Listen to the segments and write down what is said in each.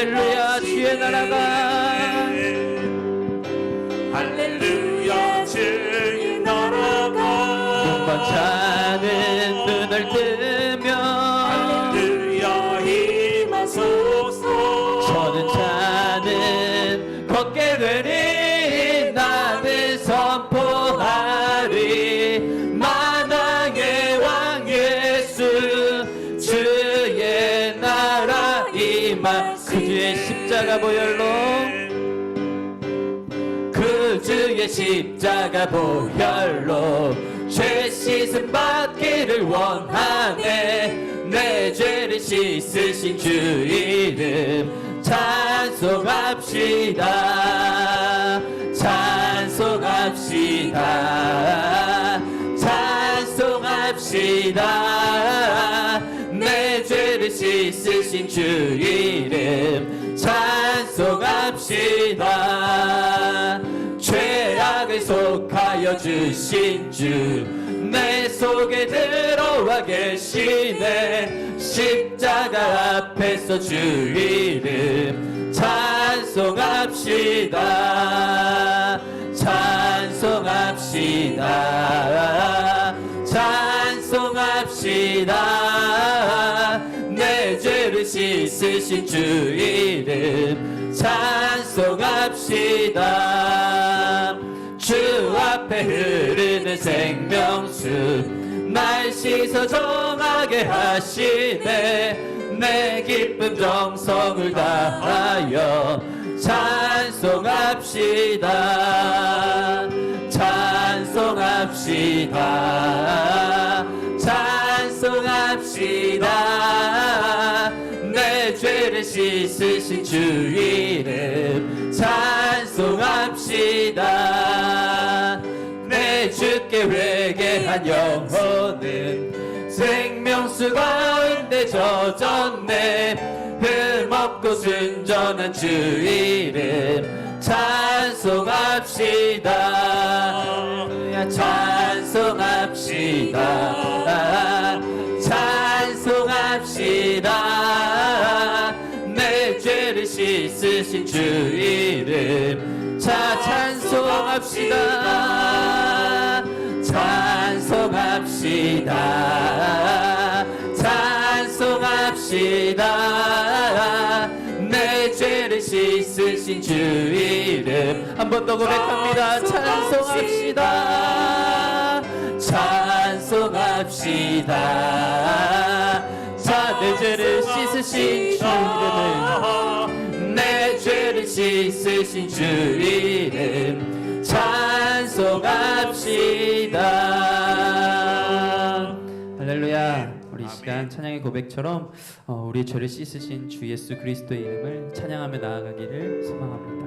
할렐루야 주의 나라가 할렐루야 주의 나라가 눈만 차는 눈을 뜨며 할렐루야 힘하소서 저는 차는 걷게 되니 나는 선포하리 만왕의 왕 예수 주의 나라 임하 그 주의 십자가 보혈로 그 주의 십자가 보혈로 죄 씻음 받기를 원하네 내 죄를 씻으신 주 이름 찬송합시다 찬송합시다 찬송합시다 내 죄를 씻으신 주 이름 찬송합시다 죄악을 속하여 주신 주 내 속에 들어와 계시네 십자가 앞에서 주 이름 찬송합시다 찬송합시다 찬송합시다 내 죄를 씻으신 주 이름 찬송합시다 주 앞에 흐르는 생명수 날 씻어 정하게 하시네 내 기쁨 정성을 다하여 찬송합시다 찬송합시다 찬송합시다 내 죄를 씻으신 주 이름 찬송합시다 내 주께 회개한 영혼은 생명수 가운데 젖었네 흠없고 순전한 주 이름 찬송합시다 찬송합시다 찬송합시다 내 죄를 씻으신 주 이름 찬송합시다 찬송합시다 찬송합시다 내 죄를 씻으신 주 이름 한 번 더 고백합니다 찬송합시다 찬송합시다 자 내 죄를 씻으신 주 이름을 내 죄를 씻으신 주 이름 찬송합시다 할렐루야 우리 이 시간 찬양의 고백처럼 우리의 죄를 씻으신 주 예수 그리스도의 이름을 찬양하며 나아가기를 소망합니다.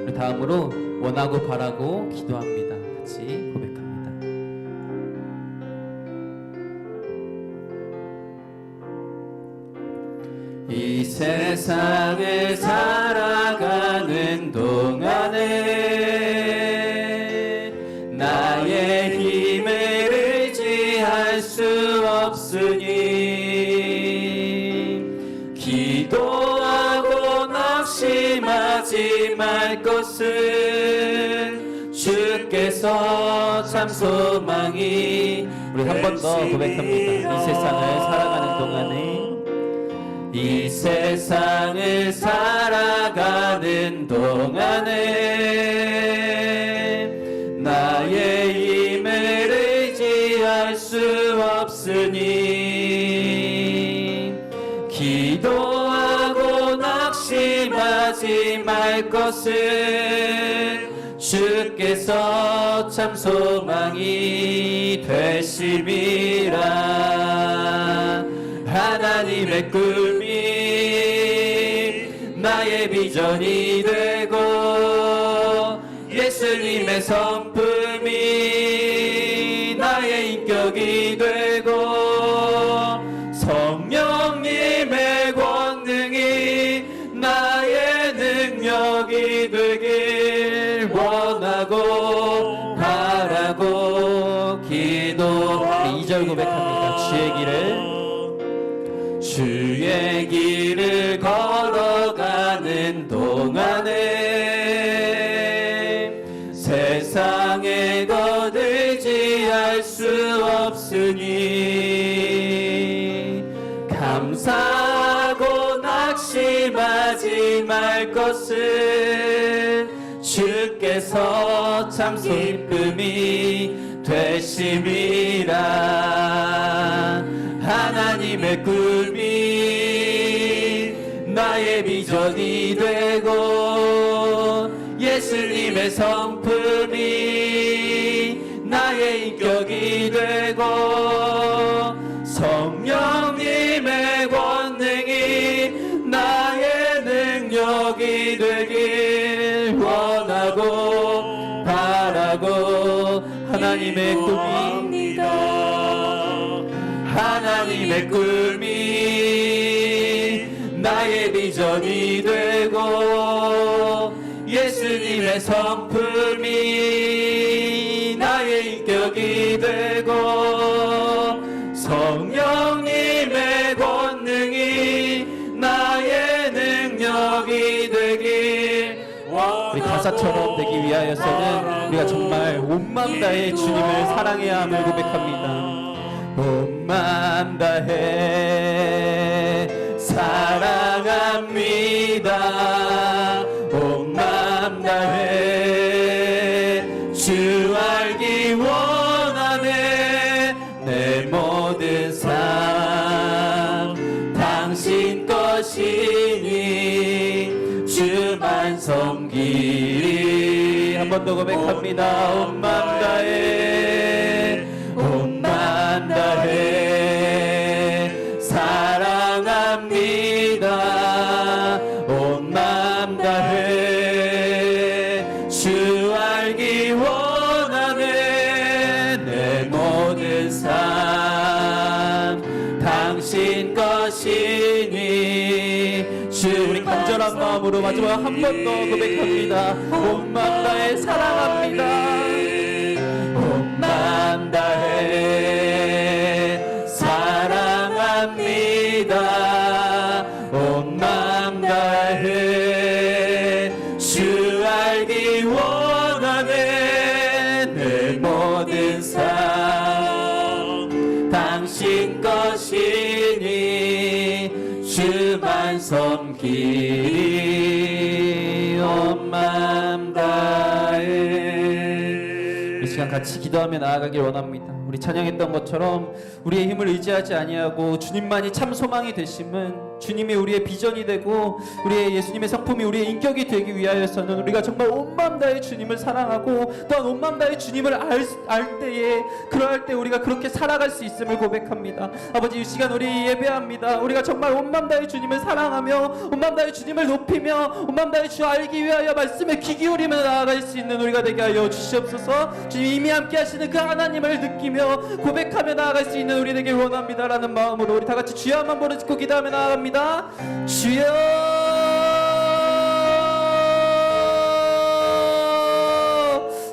우리 다음으로 원하고 바라고 기도합니다. 같이 고백합니다. 이 세상을 살아가는 동안에 나의 힘을 의지할 수 없으니 기도하고 낙심하지 말 것은 주께서 참 소망이 우리 한 번 더 고백합니다. 이 세상을 살아가는 동안에 이 세상을 살아가는 동안에 나의 힘을 의지할 수 없으니 기도하고 낙심하지 말 것은 주께서 참 소망이 되심이라 하나님의 꿈이 나의 비전이 되고 예수님의 성품이 나의 인격이 되고 성령님의 권능이 나의 능력이 되길 원하고 바라고 기도 2절 고백합니다. 주의 길을 주의 길을 걸어가는 동안에 세상에 거들지할 수 없으니 감사하고 낙심하지 말 것은 주께서 참 기쁨이 되심이라. 하나님의 꿈이 나의 비전이 되고 예수님의 성품이 나의 인격이 되고 성령님의 권능이 나의 능력이 되길 원하고 바라고 하나님의 꿈이 하나님의 꿈이 나의 비전이 되고 예수님의 성품이 나의 인격이 되고 성령님의 권능이 나의 능력이 되길. 우리 가사처럼 되기 위하여서는 우리가 정말 온 마음 다해 주님을 사랑해야 함을 고백합니다. 온 마음 다해 사랑합니다. 온 마음 다해 주 알기 원하네. 내 모든 삶 당신 것이니 주만 섬기리. 한 번 더 고백합니다. 온 마음 다해 온 마음 다해 사랑합니다. 온 마음 다해 주 알기 원하네. 내 모든 삶 당신 것이니 주. 우리 간절한 마음으로 마지막 한 번 더 고백합니다. 온 마음 다해 사랑합니다. 온 마음 다해 사랑합니다. 온 마음 다해 주 알기 원하네. 내 모든 삶 당신 것이니 주만 섬기리. 온 마음 다해. 이 시간 같이 기도하며 나아가길 원합니다. 우리 찬양했던 것처럼 우리의 힘을 의지하지 아니하고 주님만이 참 소망이 되심은 주님이 우리의 비전이 되고 우리의 예수님의 성품이 우리의 인격이 되기 위하여서는 우리가 정말 온 마음 다해 주님을 사랑하고 또한 온 마음 다해 주님을 알 때에 그러할 때 우리가 그렇게 살아갈 수 있음을 고백합니다. 아버지, 이 시간 우리 예배합니다. 우리가 정말 온 마음 다해 주님을 사랑하며 온 마음 다해 주님을 높이며 온 마음 다해 주 알기 위하여 말씀에 귀 기울이며 나아갈 수 있는 우리가 되게 하여 주시옵소서. 주님 이미 함께 하시는 그 하나님을 느끼며 고백하며 나아갈 수 있는 우리 되길 원합니다라는 마음으로 우리 다같이 주여 한번 부르짖고 기도하며 나아갑니다. 주여.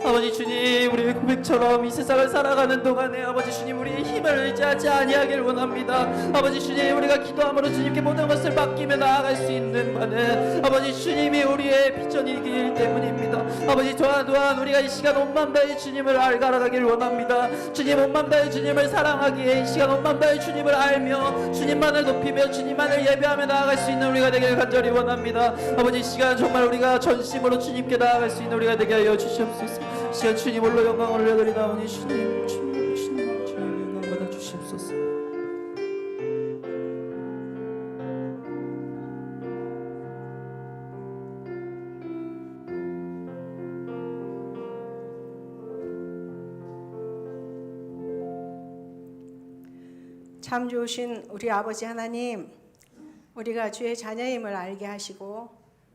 아버지 주님, 우리의 고백처럼 이 세상을 살아가는 동안에 아버지 주님 우리의 힘을 의지하지 아니하길 원합니다. 아버지 주님, 우리가 기도함으로 주님께 모든 것을 맡기며 나아갈 수 있는 바는 아버지 주님이 우리의 비전이기 때문입니다. 아버지 또한 우리가 이 시간 온 마음 다해 주님을 알아가길 원합니다. 주님 온 마음 다해 주님을 사랑하기에 이 시간 온 마음 다해 주님을 알며 주님만을 높이며 주님만을 예배하며 나아갈 수 있는 우리가 되길 간절히 원합니다. 아버지 이 시간 정말 우리가 전심으로 주님께 나아갈 수 있는 우리가 되게 하여 주시옵소서. 시간 주님 홀로 영광을 올려드리나오니 주님 영광 받아 주시옵소서. 참 좋으신 우리 아버지 하나님, 우리가 주의 자녀임을 알게 하시고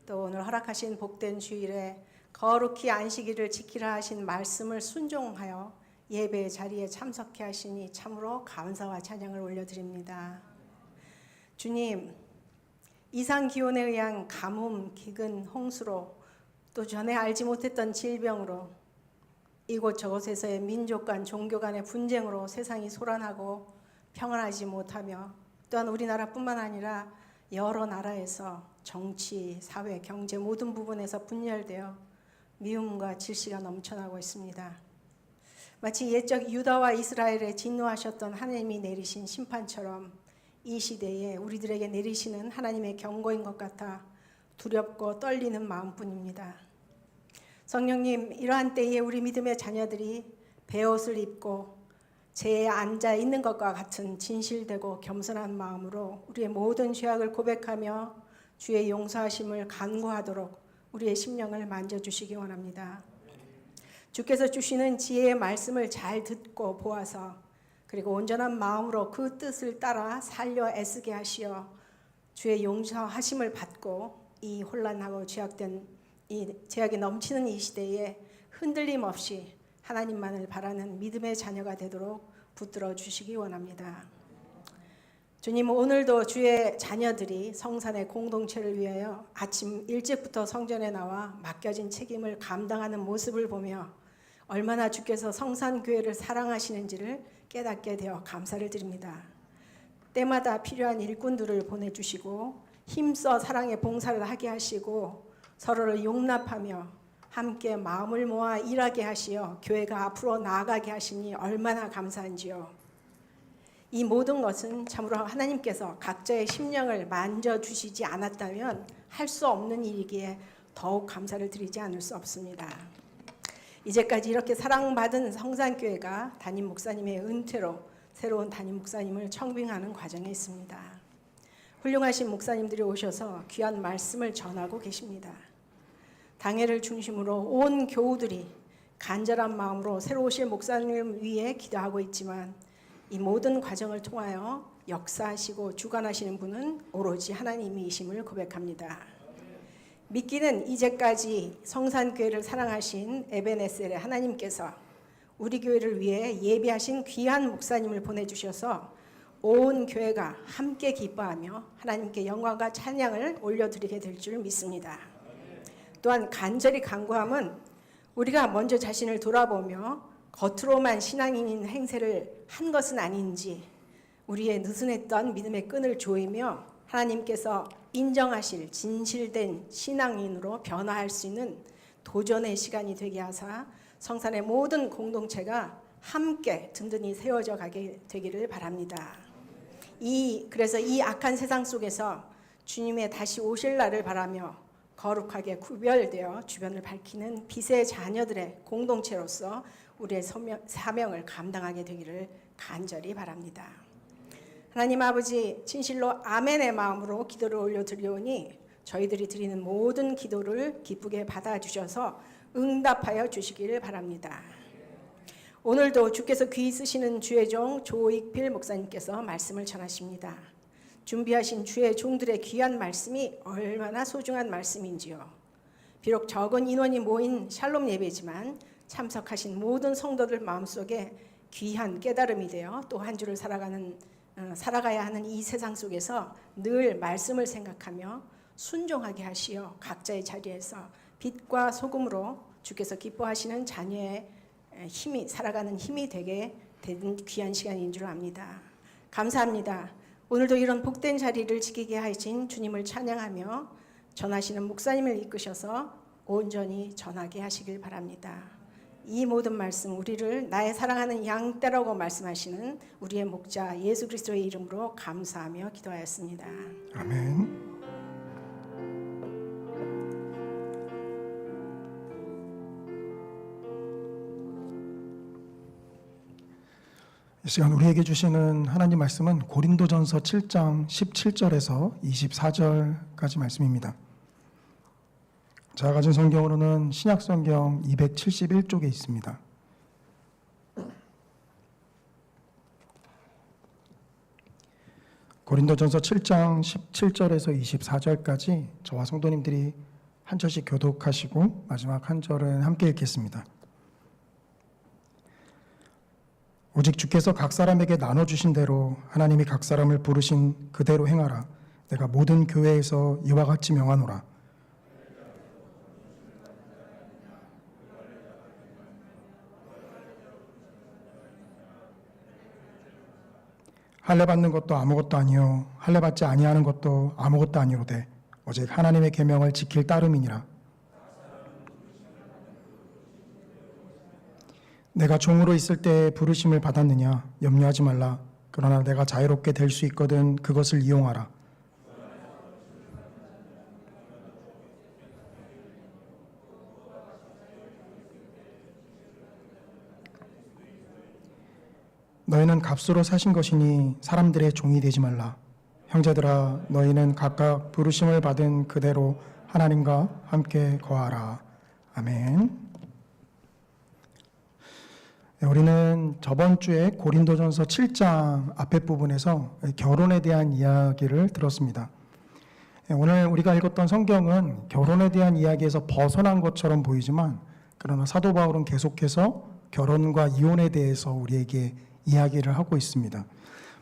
또 오늘 허락하신 복된 주일에 거룩히 안식일을 지키라 하신 말씀을 순종하여 예배의 자리에 참석해 하시니 참으로 감사와 찬양을 올려드립니다. 주님, 이상기온에 의한 가뭄, 기근, 홍수로 또 전에 알지 못했던 질병으로 이곳 저곳에서의 민족 간 종교 간의 분쟁으로 세상이 소란하고 평안하지 못하며 또한 우리나라뿐만 아니라 여러 나라에서 정치, 사회, 경제 모든 부분에서 분열되어 미움과 질시가 넘쳐나고 있습니다. 마치 옛적 유다와 이스라엘에 진노하셨던 하나님이 내리신 심판처럼 이 시대에 우리들에게 내리시는 하나님의 경고인 것 같아 두렵고 떨리는 마음뿐입니다. 성령님, 이러한 때에 우리 믿음의 자녀들이 베옷을 입고 제에 앉아 있는 것과 같은 진실되고 겸손한 마음으로 우리의 모든 죄악을 고백하며 주의 용서하심을 간구하도록 우리의 심령을 만져주시기 원합니다. 주께서 주시는 지혜의 말씀을 잘 듣고 보아서 그리고 온전한 마음으로 그 뜻을 따라 살려 애쓰게 하시어 주의 용서하심을 받고 이 혼란하고 죄악이 넘치는 이 시대에 흔들림 없이 하나님만을 바라는 믿음의 자녀가 되도록 붙들어 주시기 원합니다. 주님, 오늘도 주의 자녀들이 성산의 공동체를 위하여 아침 일찍부터 성전에 나와 맡겨진 책임을 감당하는 모습을 보며 얼마나 주께서 성산교회를 사랑하시는지를 깨닫게 되어 감사를 드립니다. 때마다 필요한 일꾼들을 보내주시고 힘써 사랑의 봉사를 하게 하시고 서로를 용납하며 함께 마음을 모아 일하게 하시어 교회가 앞으로 나아가게 하시니 얼마나 감사한지요. 이 모든 것은 참으로 하나님께서 각자의 심령을 만져주시지 않았다면 할 수 없는 일이기에 더욱 감사를 드리지 않을 수 없습니다. 이제까지 이렇게 사랑받은 성산교회가 담임 목사님의 은퇴로 새로운 담임 목사님을 청빙하는 과정에 있습니다. 훌륭하신 목사님들이 오셔서 귀한 말씀을 전하고 계십니다. 당회를 중심으로 온 교우들이 간절한 마음으로 새로 오실 목사님을 위해 기도하고 있지만 이 모든 과정을 통하여 역사하시고 주관하시는 분은 오로지 하나님이심을 고백합니다. 믿기는 이제까지 성산교회를 사랑하신 에베네셀의 하나님께서 우리 교회를 위해 예비하신 귀한 목사님을 보내주셔서 온 교회가 함께 기뻐하며 하나님께 영광과 찬양을 올려드리게 될 줄 믿습니다. 또한 간절히 간구함은 우리가 먼저 자신을 돌아보며 겉으로만 신앙인인 행세를 한 것은 아닌지 우리의 느슨했던 믿음의 끈을 조이며 하나님께서 인정하실 진실된 신앙인으로 변화할 수 있는 도전의 시간이 되게 하사 성산의 모든 공동체가 함께 든든히 세워져 가게 되기를 바랍니다. 그래서 이 악한 세상 속에서 주님의 다시 오실 날을 바라며 거룩하게 구별되어 주변을 밝히는 빛의 자녀들의 공동체로서 우리의 사명을 감당하게 되기를 간절히 바랍니다. 하나님 아버지, 진실로 아멘의 마음으로 기도를 올려드리오니 저희들이 드리는 모든 기도를 기쁘게 받아주셔서 응답하여 주시기를 바랍니다. 오늘도 주께서 귀 쓰시는 주의 종 조익필 목사님께서 말씀을 전하십니다. 준비하신 주의 종들의 귀한 말씀이 얼마나 소중한 말씀인지요. 비록 적은 인원이 모인 샬롬 예배지만 참석하신 모든 성도들 마음속에 귀한 깨달음이 되어 또 한 주를 살아가야 하는 이 세상 속에서 늘 말씀을 생각하며 순종하게 하시어 각자의 자리에서 빛과 소금으로 주께서 기뻐하시는 자녀의 힘이 살아가는 힘이 되게 된 귀한 시간인 줄 압니다. 감사합니다. 오늘도 이런 복된 자리를 지키게 하신 주님을 찬양하며 전하시는 목사님을 이끄셔서 온전히 전하게 하시길 바랍니다. 이 모든 말씀 우리를 나의 사랑하는 양떼라고 말씀하시는 우리의 목자 예수 그리스도의 이름으로 감사하며 기도하였습니다. 아멘. 이 시간 우리에게 주시는 하나님 말씀은 고린도전서 7장 17절에서 24절까지 말씀입니다. 제가 가진 성경으로는 신약성경 271쪽에 있습니다. 고린도전서 7장 17절에서 24절까지 저와 성도님들이 한 절씩 교독하시고 마지막 한 절은 함께 읽겠습니다. 오직 주께서 각 사람에게 나눠주신 대로 하나님이 각 사람을 부르신 그대로 행하라. 내가 모든 교회에서 이와 같이 명하노라. 할례 받는 것도 아무것도 아니요 할례 받지 아니하는 것도 아무것도 아니로되 오직 하나님의 계명을 지킬 따름이니라. 내가 종으로 있을 때 부르심을 받았느냐 염려하지 말라. 그러나 내가 자유롭게 될 수 있거든 그것을 이용하라. 너희는 값으로 사신 것이니 사람들의 종이 되지 말라. 형제들아 너희는 각각 부르심을 받은 그대로 하나님과 함께 거하라. 아멘. 우리는 저번 주에 고린도전서 7장 앞에 부분에서 결혼에 대한 이야기를 들었습니다. 오늘 우리가 읽었던 성경은 결혼에 대한 이야기에서 벗어난 것처럼 보이지만 그러나 사도 바울은 계속해서 결혼과 이혼에 대해서 우리에게 이야기를 하고 있습니다.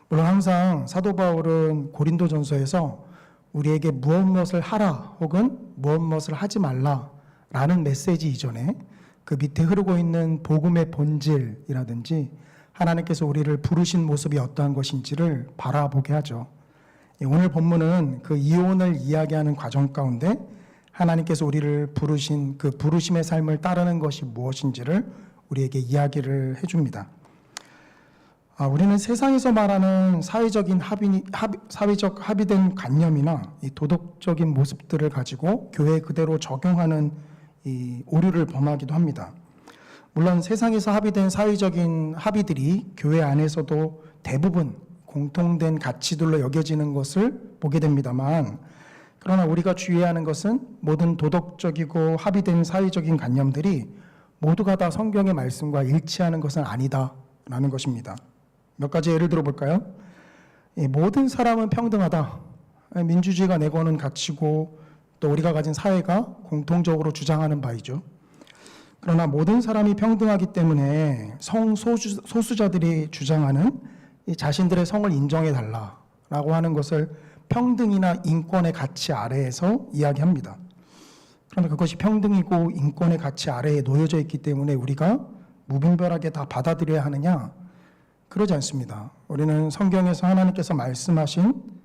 물론 항상 사도 바울은 고린도전서에서 우리에게 무엇을 하라 혹은 무엇을 하지 말라라는 메시지 이전에 그 밑에 흐르고 있는 복음의 본질이라든지 하나님께서 우리를 부르신 모습이 어떠한 것인지를 바라보게 하죠. 오늘 본문은 그 이혼을 이야기하는 과정 가운데 하나님께서 우리를 부르신 그 부르심의 삶을 따르는 것이 무엇인지를 우리에게 이야기를 해줍니다. 우리는 세상에서 말하는 사회적 합의된 관념이나 이 도덕적인 모습들을 가지고 교회에 그대로 적용하는 이 오류를 범하기도 합니다. 물론 세상에서 합의된 사회적인 합의들이 교회 안에서도 대부분 공통된 가치들로 여겨지는 것을 보게 됩니다만, 그러나 우리가 주의해야 하는 것은 모든 도덕적이고 합의된 사회적인 관념들이 모두가 다 성경의 말씀과 일치하는 것은 아니다라는 것입니다. 몇 가지 예를 들어 볼까요? 모든 사람은 평등하다. 민주주의가 내거는 가치고 또 우리가 가진 사회가 공통적으로 주장하는 바이죠. 그러나 모든 사람이 평등하기 때문에 성소수자들이 주장하는 이 자신들의 성을 인정해 달라라고 하는 것을 평등이나 인권의 가치 아래에서 이야기합니다. 그런데 그것이 평등이고 인권의 가치 아래에 놓여져 있기 때문에 우리가 무분별하게 다 받아들여야 하느냐? 그러지 않습니다. 우리는 성경에서 하나님께서 말씀하신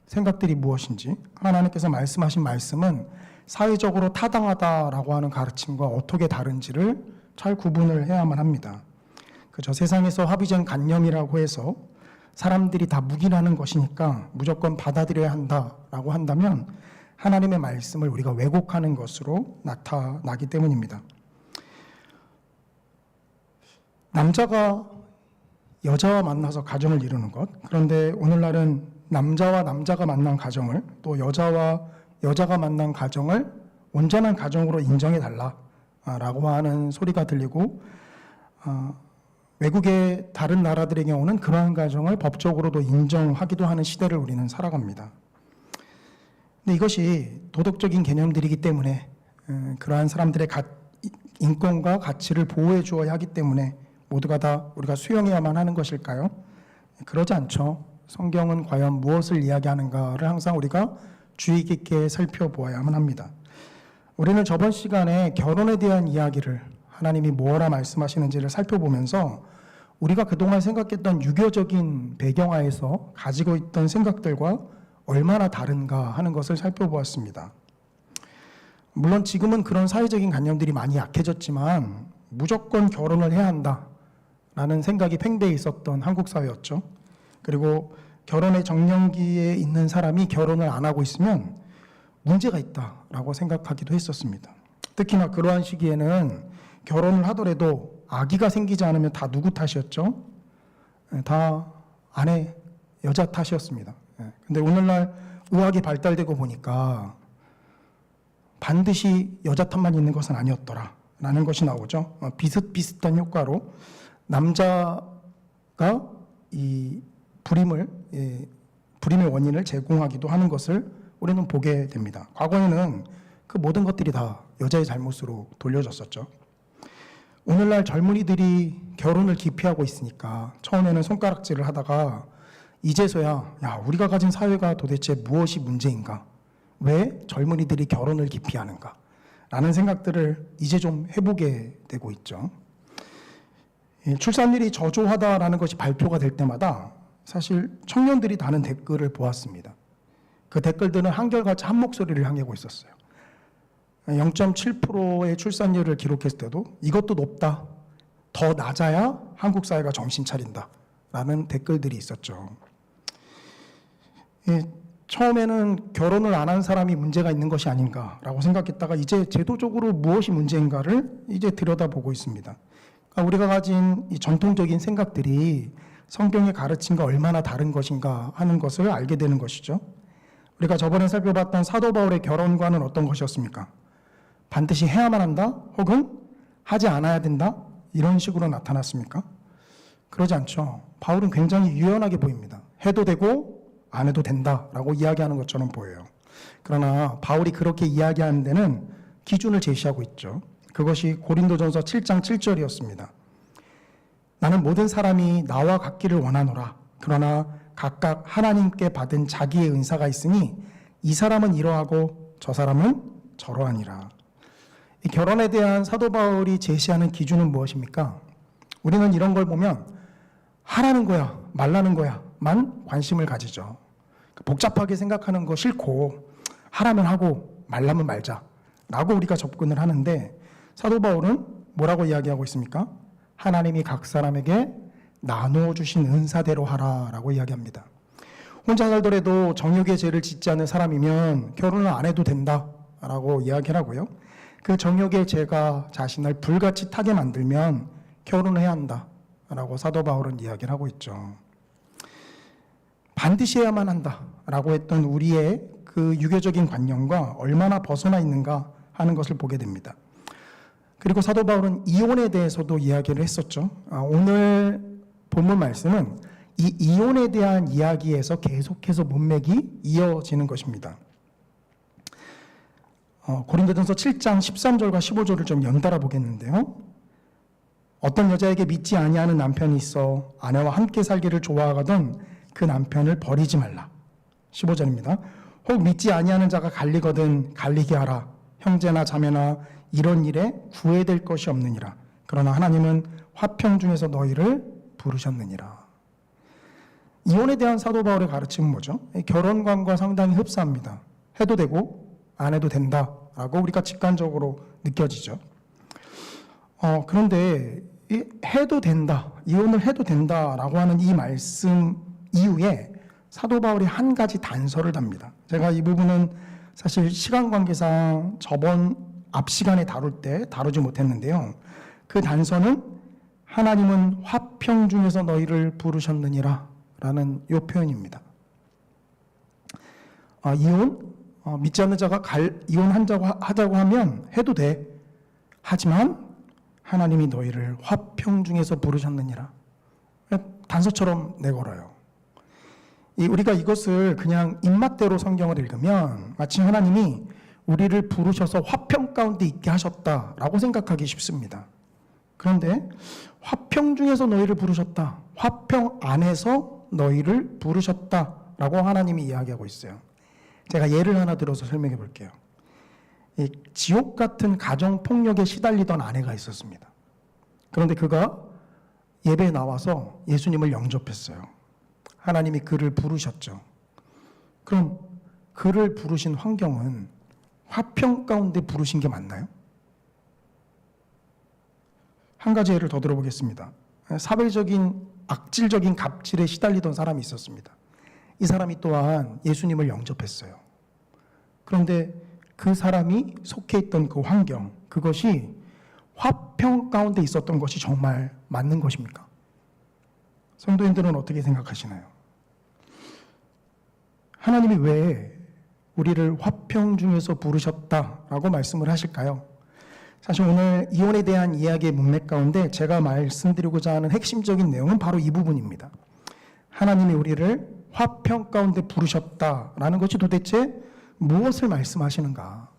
생각들이 무엇인지, 하나님께서 말씀하신 말씀은 사회적으로 타당하다라고 하는 가르침과 어떻게 다른지를 잘 구분을 해야만 합니다. 그저 세상에서 합의된 관념이라고 해서 사람들이 다 묵인하는 것이니까 무조건 받아들여야 한다라고 한다면 하나님의 말씀을 우리가 왜곡하는 것으로 나타나기 때문입니다. 남자가 여자와 만나서 가정을 이루는 것, 그런데 오늘날은 남자와 남자가 만난 가정을, 또 여자와 여자가 만난 가정을 온전한 가정으로 인정해 달라라고 하는 소리가 들리고, 외국의 다른 나라들의 경우는 그러한 가정을 법적으로도 인정하기도 하는 시대를 우리는 살아갑니다. 근데 이것이 도덕적인 개념들이기 때문에 그러한 사람들의 인권과 가치를 보호해 주어야 하기 때문에 모두가 다 우리가 수용해야만 하는 것일까요? 그러지 않죠. 성경은 과연 무엇을 이야기하는가를 항상 우리가 주의 깊게 살펴보아야만 합니다. 우리는 저번 시간에 결혼에 대한 이야기를 하나님이 뭐라 말씀하시는지를 살펴보면서 우리가 그동안 생각했던 유교적인 배경하에서 가지고 있던 생각들과 얼마나 다른가 하는 것을 살펴보았습니다. 물론 지금은 그런 사회적인 관념들이 많이 약해졌지만 무조건 결혼을 해야 한다라는 생각이 팽배해 있었던 한국 사회였죠. 그리고 결혼의 정년기에 있는 사람이 결혼을 안 하고 있으면 문제가 있다라고 생각하기도 했었습니다. 특히나 그러한 시기에는 결혼을 하더라도 아기가 생기지 않으면 다 누구 탓이었죠? 다 아내, 여자 탓이었습니다. 근데 오늘날 의학이 발달되고 보니까 반드시 여자 탓만 있는 것은 아니었더라 라는 것이 나오죠. 비슷비슷한 효과로 남자가 이 불임의 원인을 제공하기도 하는 것을 우리는 보게 됩니다. 과거에는 그 모든 것들이 다 여자의 잘못으로 돌려졌었죠. 오늘날 젊은이들이 결혼을 기피하고 있으니까 처음에는 손가락질을 하다가 이제서야 우리가 가진 사회가 도대체 무엇이 문제인가? 왜 젊은이들이 결혼을 기피하는가? 라는 생각들을 이제 좀 해보게 되고 있죠. 출산율이 저조하다라는 것이 발표가 될 때마다 사실 청년들이 다는 댓글을 보았습니다. 그 댓글들은 한결같이 한 목소리를 향하고 있었어요. 0.7%의 출산율을 기록했을 때도 이것도 높다. 더 낮아야 한국 사회가 정신 차린다. 라는 댓글들이 있었죠. 처음에는 결혼을 안 한 사람이 문제가 있는 것이 아닌가라고 생각했다가 이제 제도적으로 무엇이 문제인가를 이제 들여다보고 있습니다. 그러니까 우리가 가진 이 전통적인 생각들이 성경의 가르침과 얼마나 다른 것인가 하는 것을 알게 되는 것이죠. 우리가 저번에 살펴봤던 사도 바울의 결혼관은 어떤 것이었습니까? 반드시 해야만 한다? 혹은 하지 않아야 된다? 이런 식으로 나타났습니까? 그러지 않죠. 바울은 굉장히 유연하게 보입니다. 해도 되고 안 해도 된다라고 이야기하는 것처럼 보여요. 그러나 바울이 그렇게 이야기하는 데는 기준을 제시하고 있죠. 그것이 고린도전서 7장 7절이었습니다. 나는 모든 사람이 나와 같기를 원하노라. 그러나 각각 하나님께 받은 자기의 은사가 있으니 이 사람은 이러하고 저 사람은 저러하니라. 이 결혼에 대한 사도 바울이 제시하는 기준은 무엇입니까? 우리는 이런 걸 보면 하라는 거야, 말라는 거야만 관심을 가지죠. 복잡하게 생각하는 거 싫고 하라면 하고 말라면 말자 라고 우리가 접근을 하는데 사도 바울은 뭐라고 이야기하고 있습니까? 하나님이 각 사람에게 나누어 주신 은사대로 하라라고 이야기합니다. 혼자 살더라도 정욕의 죄를 짓지 않는 사람이면 결혼을 안 해도 된다라고 이야기를 하고요. 그 정욕의 죄가 자신을 불같이 타게 만들면 결혼을 해야 한다라고 사도 바울은 이야기를 하고 있죠. 반드시 해야만 한다라고 했던 우리의 그 유교적인 관념과 얼마나 벗어나 있는가 하는 것을 보게 됩니다. 그리고 사도 바울은 이혼에 대해서도 이야기를 했었죠. 오늘 본문 말씀은 이 이혼에 대한 이야기에서 계속해서 문맥이 이어지는 것입니다. 고린도전서 7장 13절과 15절을 좀 연달아 보겠는데요. 어떤 여자에게 믿지 아니하는 남편이 있어 아내와 함께 살기를 좋아하거든 그 남편을 버리지 말라. 15절입니다. 혹 믿지 아니하는 자가 갈리거든 갈리게 하라. 형제나 자매나 이런 일에 구애될 것이 없느니라. 그러나 하나님은 화평 중에서 너희를 부르셨느니라. 이혼에 대한 사도 바울의 가르침은 뭐죠? 결혼관과 상당히 흡사합니다. 해도 되고 안 해도 된다라고 우리가 직관적으로 느껴지죠. 그런데 해도 된다, 이혼을 해도 된다라고 하는 이 말씀 이후에 사도 바울이 한 가지 단서를 답니다. 제가 이 부분은 사실 시간 관계상 저번 앞 시간에 다룰 때 다루지 못했는데요. 그 단서는 하나님은 화평 중에서 너희를 부르셨느니라 라는 이 표현입니다. 이혼? 믿지 않는 자가 이혼하자고 하면 해도 돼. 하지만 하나님이 너희를 화평 중에서 부르셨느니라. 단서처럼 내걸어요. 우리가 이것을 그냥 입맛대로 성경을 읽으면 마치 하나님이 우리를 부르셔서 화평 가운데 있게 하셨다라고 생각하기 쉽습니다. 그런데 화평 중에서 너희를 부르셨다. 화평 안에서 너희를 부르셨다라고 하나님이 이야기하고 있어요. 제가 예를 하나 들어서 설명해 볼게요. 지옥 같은 가정폭력에 시달리던 아내가 있었습니다. 그런데 그가 예배에 나와서 예수님을 영접했어요. 하나님이 그를 부르셨죠. 그럼 그를 부르신 환경은 화평 가운데 부르신 게 맞나요? 한 가지 예를 더 들어보겠습니다. 사회적인 악질적인 갑질에 시달리던 사람이 있었습니다. 이 사람이 또한 예수님을 영접했어요. 그런데 그 사람이 속해 있던 그 환경, 그것이 화평 가운데 있었던 것이 정말 맞는 것입니까? 성도님들은 어떻게 생각하시나요? 하나님이 왜 우리를 화평 중에서 부르셨다라고 말씀을 하실까요? 사실 오늘 이혼에 대한 이야기의 문맥 가운데 제가 말씀드리고자 하는 핵심적인 내용은 바로 이 부분입니다. 하나님이 우리를 화평 가운데 부르셨다라는 것이 도대체 무엇을 말씀하시는가?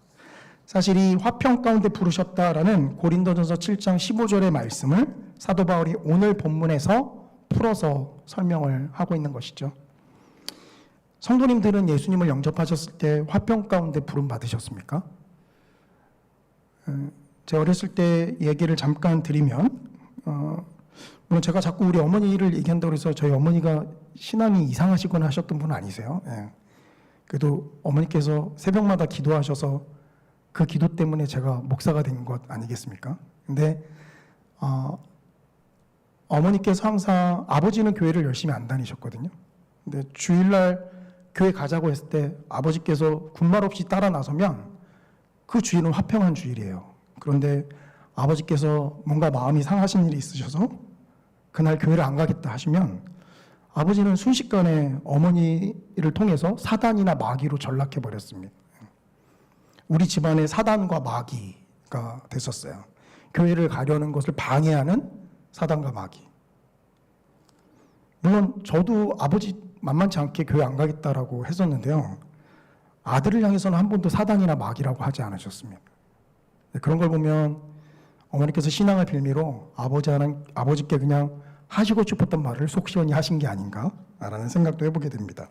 사실 이 화평 가운데 부르셨다라는 고린도전서 7장 15절의 말씀을 사도 바울이 오늘 본문에서 풀어서 설명을 하고 있는 것이죠. 성도님들은 예수님을 영접하셨을 때 화평 가운데 부름 받으셨습니까? 제 어렸을 때 얘기를 잠깐 드리면 물론 제가 자꾸 우리 어머니를 얘기한다고 해서 저희 어머니가 신앙이 이상하시거나 하셨던 분은 아니세요. 예. 그래도 어머니께서 새벽마다 기도하셔서 그 기도 때문에 제가 목사가 된 것 아니겠습니까? 근데 어머니께서 항상 아버지는 교회를 열심히 안 다니셨거든요. 근데 주일날 교회 가자고 했을 때 아버지께서 군말 없이 따라 나서면 그 주일은 화평한 주일이에요. 그런데 아버지께서 뭔가 마음이 상하신 일이 있으셔서 그날 교회를 안 가겠다 하시면 아버지는 순식간에 어머니를 통해서 사단이나 마귀로 전락해 버렸습니다. 우리 집안에 사단과 마귀가 됐었어요. 교회를 가려는 것을 방해하는 사단과 마귀. 물론 저도 아버지 만만치 않게 교회 안 가겠다라고 했었는데요. 아들을 향해서는 한 번도 사단이나 마귀라고 하지 않으셨습니다. 그런 걸 보면 어머니께서 신앙을 빌미로 아버지께 그냥 하시고 싶었던 말을 속 시원히 하신 게 아닌가라는 생각도 해보게 됩니다.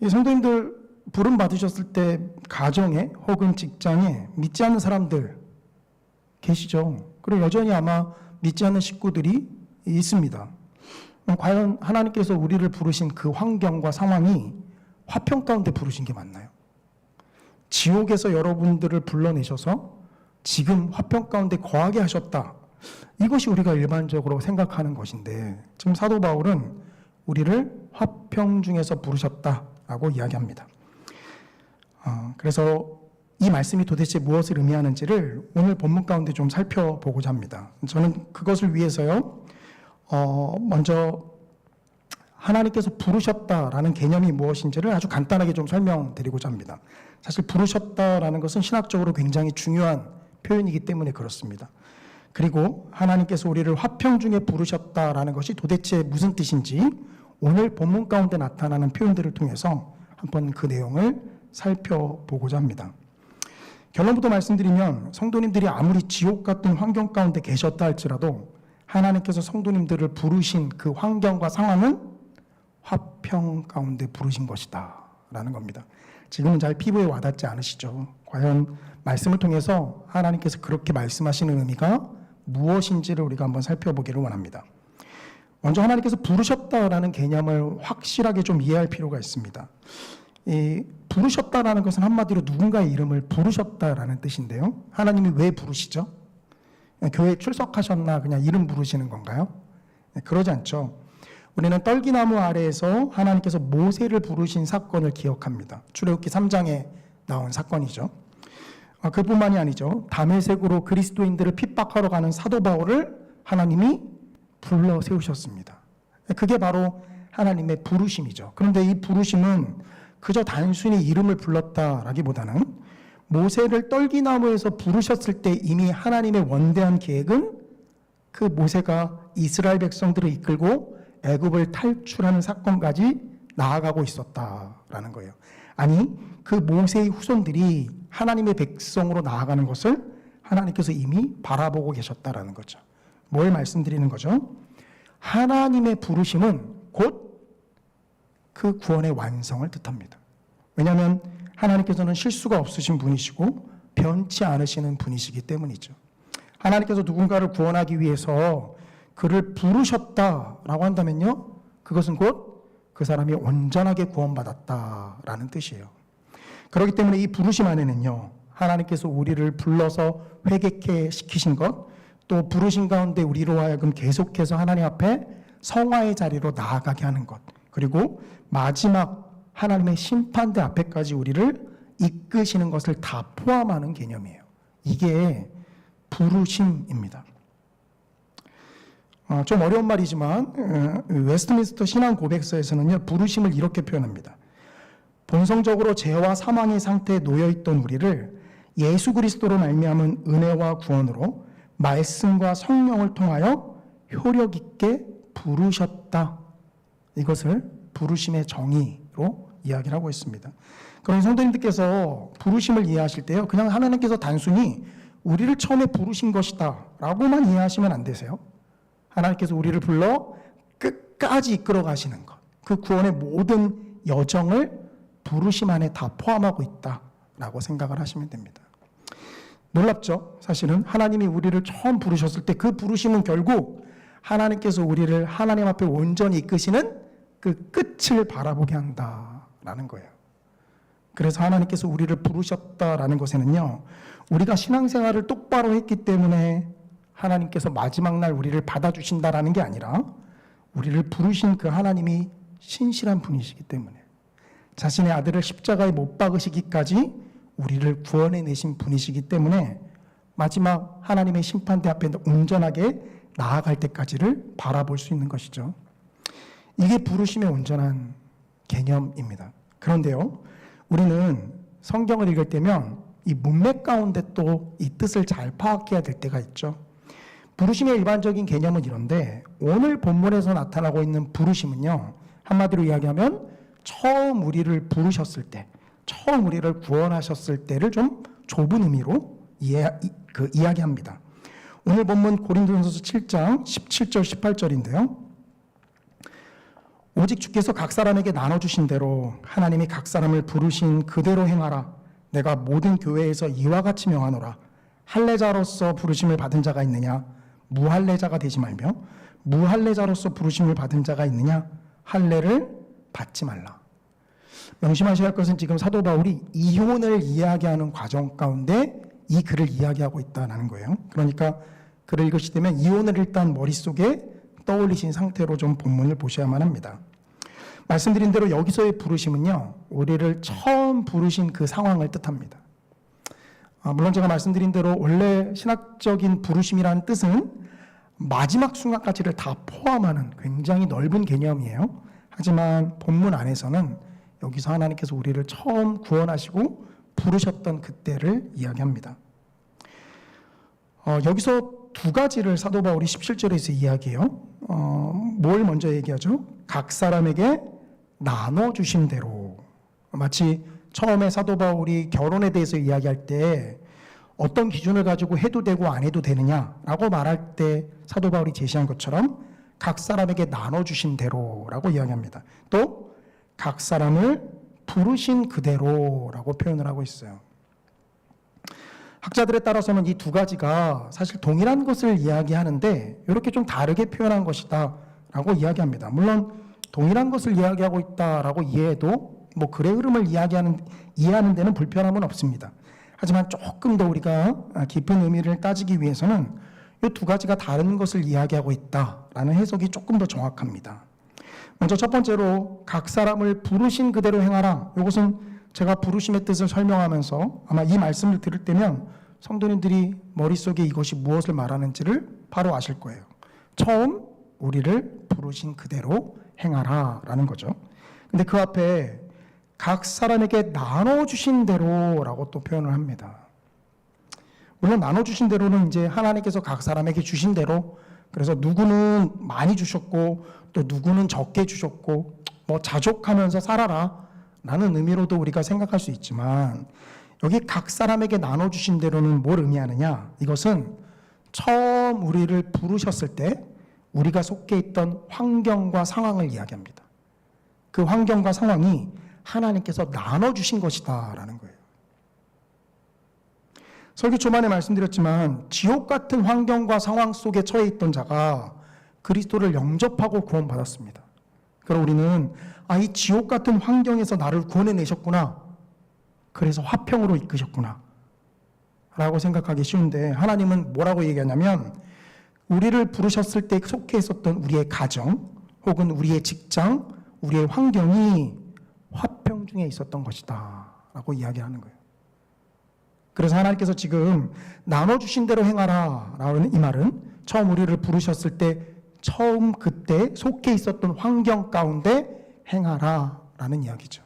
이 성도님들 부름 받으셨을 때 가정에 혹은 직장에 믿지 않는 사람들 계시죠? 그리고 여전히 아마 믿지 않는 식구들이 있습니다. 과연 하나님께서 우리를 부르신 그 환경과 상황이 화평 가운데 부르신 게 맞나요? 지옥에서 여러분들을 불러내셔서 지금 화평 가운데 거하게 하셨다. 이것이 우리가 일반적으로 생각하는 것인데 지금 사도 바울은 우리를 화평 중에서 부르셨다라고 이야기합니다. 그래서 이 말씀이 도대체 무엇을 의미하는지를 오늘 본문 가운데 좀 살펴보고자 합니다. 저는 그것을 위해서요. 먼저 하나님께서 부르셨다라는 개념이 무엇인지를 아주 간단하게 좀 설명드리고자 합니다. 사실 부르셨다라는 것은 신학적으로 굉장히 중요한 표현이기 때문에 그렇습니다. 그리고 하나님께서 우리를 화평 중에 부르셨다라는 것이 도대체 무슨 뜻인지 오늘 본문 가운데 나타나는 표현들을 통해서 한번 그 내용을 살펴보고자 합니다. 결론부터 말씀드리면 성도님들이 아무리 지옥 같은 환경 가운데 계셨다 할지라도 하나님께서 성도님들을 부르신 그 환경과 상황은 화평 가운데 부르신 것이다 라는 겁니다. 지금은 잘 피부에 와닿지 않으시죠? 과연 말씀을 통해서 하나님께서 그렇게 말씀하시는 의미가 무엇인지를 우리가 한번 살펴보기를 원합니다. 먼저 하나님께서 부르셨다라는 개념을 확실하게 좀 이해할 필요가 있습니다. 이 부르셨다라는 것은 한마디로 누군가의 이름을 부르셨다라는 뜻인데요. 하나님이 왜 부르시죠? 교회에 출석하셨나 그냥 이름 부르시는 건가요? 그러지 않죠. 우리는 떨기나무 아래에서 하나님께서 모세를 부르신 사건을 기억합니다. 출애굽기 3장에 나온 사건이죠. 그뿐만이 아니죠. 다메섹으로 그리스도인들을 핍박하러 가는 사도 바울을 하나님이 불러 세우셨습니다. 그게 바로 하나님의 부르심이죠. 그런데 이 부르심은 그저 단순히 이름을 불렀다라기보다는 모세를 떨기나무에서 부르셨을 때 이미 하나님의 원대한 계획은 그 모세가 이스라엘 백성들을 이끌고 애굽을 탈출하는 사건까지 나아가고 있었다라는 거예요. 아니 그 모세의 후손들이 하나님의 백성으로 나아가는 것을 하나님께서 이미 바라보고 계셨다라는 거죠. 뭘 말씀드리는 거죠? 하나님의 부르심은 곧 그 구원의 완성을 뜻합니다. 왜냐하면 하나님께서는 실수가 없으신 분이시고 변치 않으시는 분이시기 때문이죠. 하나님께서 누군가를 구원하기 위해서 그를 부르셨다라고 한다면요, 그것은 곧 그 사람이 온전하게 구원받았다라는 뜻이에요. 그렇기 때문에 이 부르심 안에는요, 하나님께서 우리를 불러서 회개케 시키신 것, 또 부르신 가운데 우리로 하여금 계속해서 하나님 앞에 성화의 자리로 나아가게 하는 것, 그리고 마지막 하나님의 심판대 앞에까지 우리를 이끄시는 것을 다 포함하는 개념이에요. 이게 부르심입니다. 좀 어려운 말이지만 웨스트민스터 신앙 고백서에서는요, 부르심을 이렇게 표현합니다. 본성적으로 죄와 사망의 상태에 놓여있던 우리를 예수 그리스도로 말미암은 은혜와 구원으로 말씀과 성령을 통하여 효력 있게 부르셨다. 이것을 부르심의 정의로 이야기를 하고 있습니다. 그런 성도님들께서 부르심을 이해하실 때요, 그냥 하나님께서 단순히 우리를 처음에 부르신 것이다 라고만 이해하시면 안 되세요. 하나님께서 우리를 불러 끝까지 이끌어 가시는 것, 그 구원의 모든 여정을 부르심 안에 다 포함하고 있다라고 생각을 하시면 됩니다. 놀랍죠? 사실은 하나님이 우리를 처음 부르셨을 때 그 부르심은 결국 하나님께서 우리를 하나님 앞에 온전히 이끄시는 그 끝을 바라보게 한다라는 거예요. 그래서 하나님께서 우리를 부르셨다라는 것에는요, 우리가 신앙생활을 똑바로 했기 때문에 하나님께서 마지막 날 우리를 받아주신다라는 게 아니라 우리를 부르신 그 하나님이 신실한 분이시기 때문에 자신의 아들을 십자가에 못 박으시기까지 우리를 구원해내신 분이시기 때문에 마지막 하나님의 심판대 앞에 온전하게 나아갈 때까지를 바라볼 수 있는 것이죠. 이게 부르심의 온전한 개념입니다. 그런데요, 우리는 성경을 읽을 때면 이 문맥 가운데 또 이 뜻을 잘 파악해야 될 때가 있죠. 부르심의 일반적인 개념은 이런데 오늘 본문에서 나타나고 있는 부르심은요, 한마디로 이야기하면 처음 우리를 부르셨을 때, 처음 우리를 구원하셨을 때를 좀 좁은 의미로 이야기합니다. 오늘 본문 고린도전서 7장 17절 18절인데요. 오직 주께서 각 사람에게 나눠주신 대로 하나님이 각 사람을 부르신 그대로 행하라. 내가 모든 교회에서 이와 같이 명하노라. 할례자로서 부르심을 받은 자가 있느냐? 무할례자가 되지 말며 무할례자로서 부르심을 받은 자가 있느냐? 할례를 받지 말라. 명심하셔야 할 것은 지금 사도 바울이 이혼을 이야기하는 과정 가운데 이 글을 이야기하고 있다는 거예요. 그러니까 글을 읽으실 때면 이혼을 일단 머릿속에 떠올리신 상태로 좀 본문을 보셔야만 합니다. 말씀드린 대로 여기서의 부르심은요, 우리를 처음 부르신 그 상황을 뜻합니다. 물론 제가 말씀드린 대로 원래 신학적인 부르심이라는 뜻은 마지막 순간까지를 다 포함하는 굉장히 넓은 개념이에요. 하지만 본문 안에서는 여기서 하나님께서 우리를 처음 구원하시고 부르셨던 그때를 이야기합니다. 여기서 두 가지를 사도 바울이 17절에서 이야기해요. 뭘 먼저 얘기하죠? 각 사람에게 나눠주신 대로. 마치 처음에 사도 바울이 결혼에 대해서 이야기할 때 어떤 기준을 가지고 해도 되고 안 해도 되느냐라고 말할 때 사도 바울이 제시한 것처럼 각 사람에게 나눠주신 대로라고 이야기합니다. 또 각 사람을 부르신 그대로라고 표현을 하고 있어요. 학자들에 따라서는 이 두 가지가 사실 동일한 것을 이야기하는데 이렇게 좀 다르게 표현한 것이다 라고 이야기합니다. 물론 동일한 것을 이야기하고 있다라고 이해해도 뭐 글의 흐름을 이해하는 데는 불편함은 없습니다. 하지만 조금 더 우리가 깊은 의미를 따지기 위해서는 이 두 가지가 다른 것을 이야기하고 있다라는 해석이 조금 더 정확합니다. 먼저 첫 번째로 각 사람을 부르신 그대로 행하라. 이것은 제가 부르심의 뜻을 설명하면서 아마 이 말씀을 들을 때면 성도님들이 머릿속에 이것이 무엇을 말하는지를 바로 아실 거예요. 처음 우리를 부르신 그대로 행하라 라는 거죠. 근데 그 앞에 각 사람에게 나눠주신 대로라고 또 표현을 합니다. 물론 나눠주신 대로는 이제 하나님께서 각 사람에게 주신 대로, 그래서 누구는 많이 주셨고 또 누구는 적게 주셨고 뭐 자족하면서 살아라 라는 의미로도 우리가 생각할 수 있지만, 여기 각 사람에게 나눠주신 대로는 뭘 의미하느냐? 이것은 처음 우리를 부르셨을 때 우리가 속해 있던 환경과 상황을 이야기합니다. 그 환경과 상황이 하나님께서 나눠주신 것이다 라는 거예요. 설교 초반에 말씀드렸지만 지옥 같은 환경과 상황 속에 처해 있던 자가 그리스도를 영접하고 구원받았습니다. 그럼 우리는 이 지옥 같은 환경에서 나를 구원해내셨구나, 그래서 화평으로 이끄셨구나 라고 생각하기 쉬운데, 하나님은 뭐라고 얘기하냐면 우리를 부르셨을 때 속해 있었던 우리의 가정 혹은 우리의 직장, 우리의 환경이 화평 중에 있었던 것이다 라고 이야기하는 거예요. 그래서 하나님께서 지금 나눠주신 대로 행하라 라는 이 말은 처음 우리를 부르셨을 때 처음 그때 속해 있었던 환경 가운데 행하라 라는 이야기죠.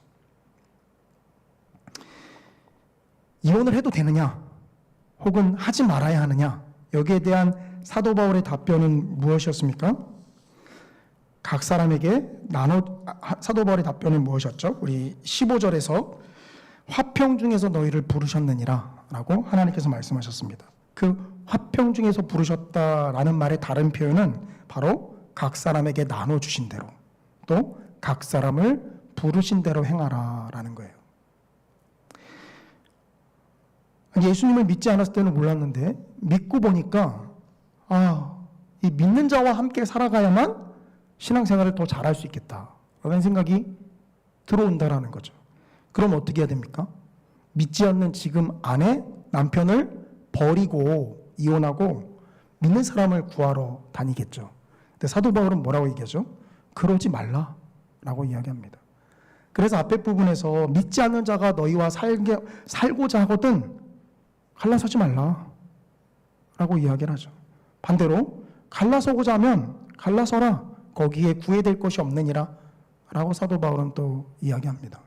이혼을 해도 되느냐 혹은 하지 말아야 하느냐, 여기에 대한 사도 바울의 답변은 무엇이었습니까? 각 사람에게 사도 바울의 답변은 무엇이었죠? 우리 15절에서 화평 중에서 너희를 부르셨느니라 라고 하나님께서 말씀하셨습니다. 그 화평 중에서 부르셨다라는 말의 다른 표현은 바로 각 사람에게 나눠주신 대로, 또 각 사람을 부르신 대로 행하라 라는 거예요. 예수님을 믿지 않았을 때는 몰랐는데 믿고 보니까 이 믿는 자와 함께 살아가야만 신앙생활을 더 잘할 수 있겠다라는 생각이 들어온다라는 거죠. 그럼 어떻게 해야 됩니까? 믿지 않는 지금 아내, 남편을 버리고 이혼하고 믿는 사람을 구하러 다니겠죠. 근데 사도 바울은 뭐라고 얘기하죠? 그러지 말라라고 이야기합니다. 그래서 앞에 부분에서 믿지 않는 자가 너희와 살고자 하거든 갈라서지 말라라고 이야기를 하죠. 반대로 갈라서고자 하면 갈라서라, 거기에 구애될 것이 없느니라 라고 사도 바울은 또 이야기합니다.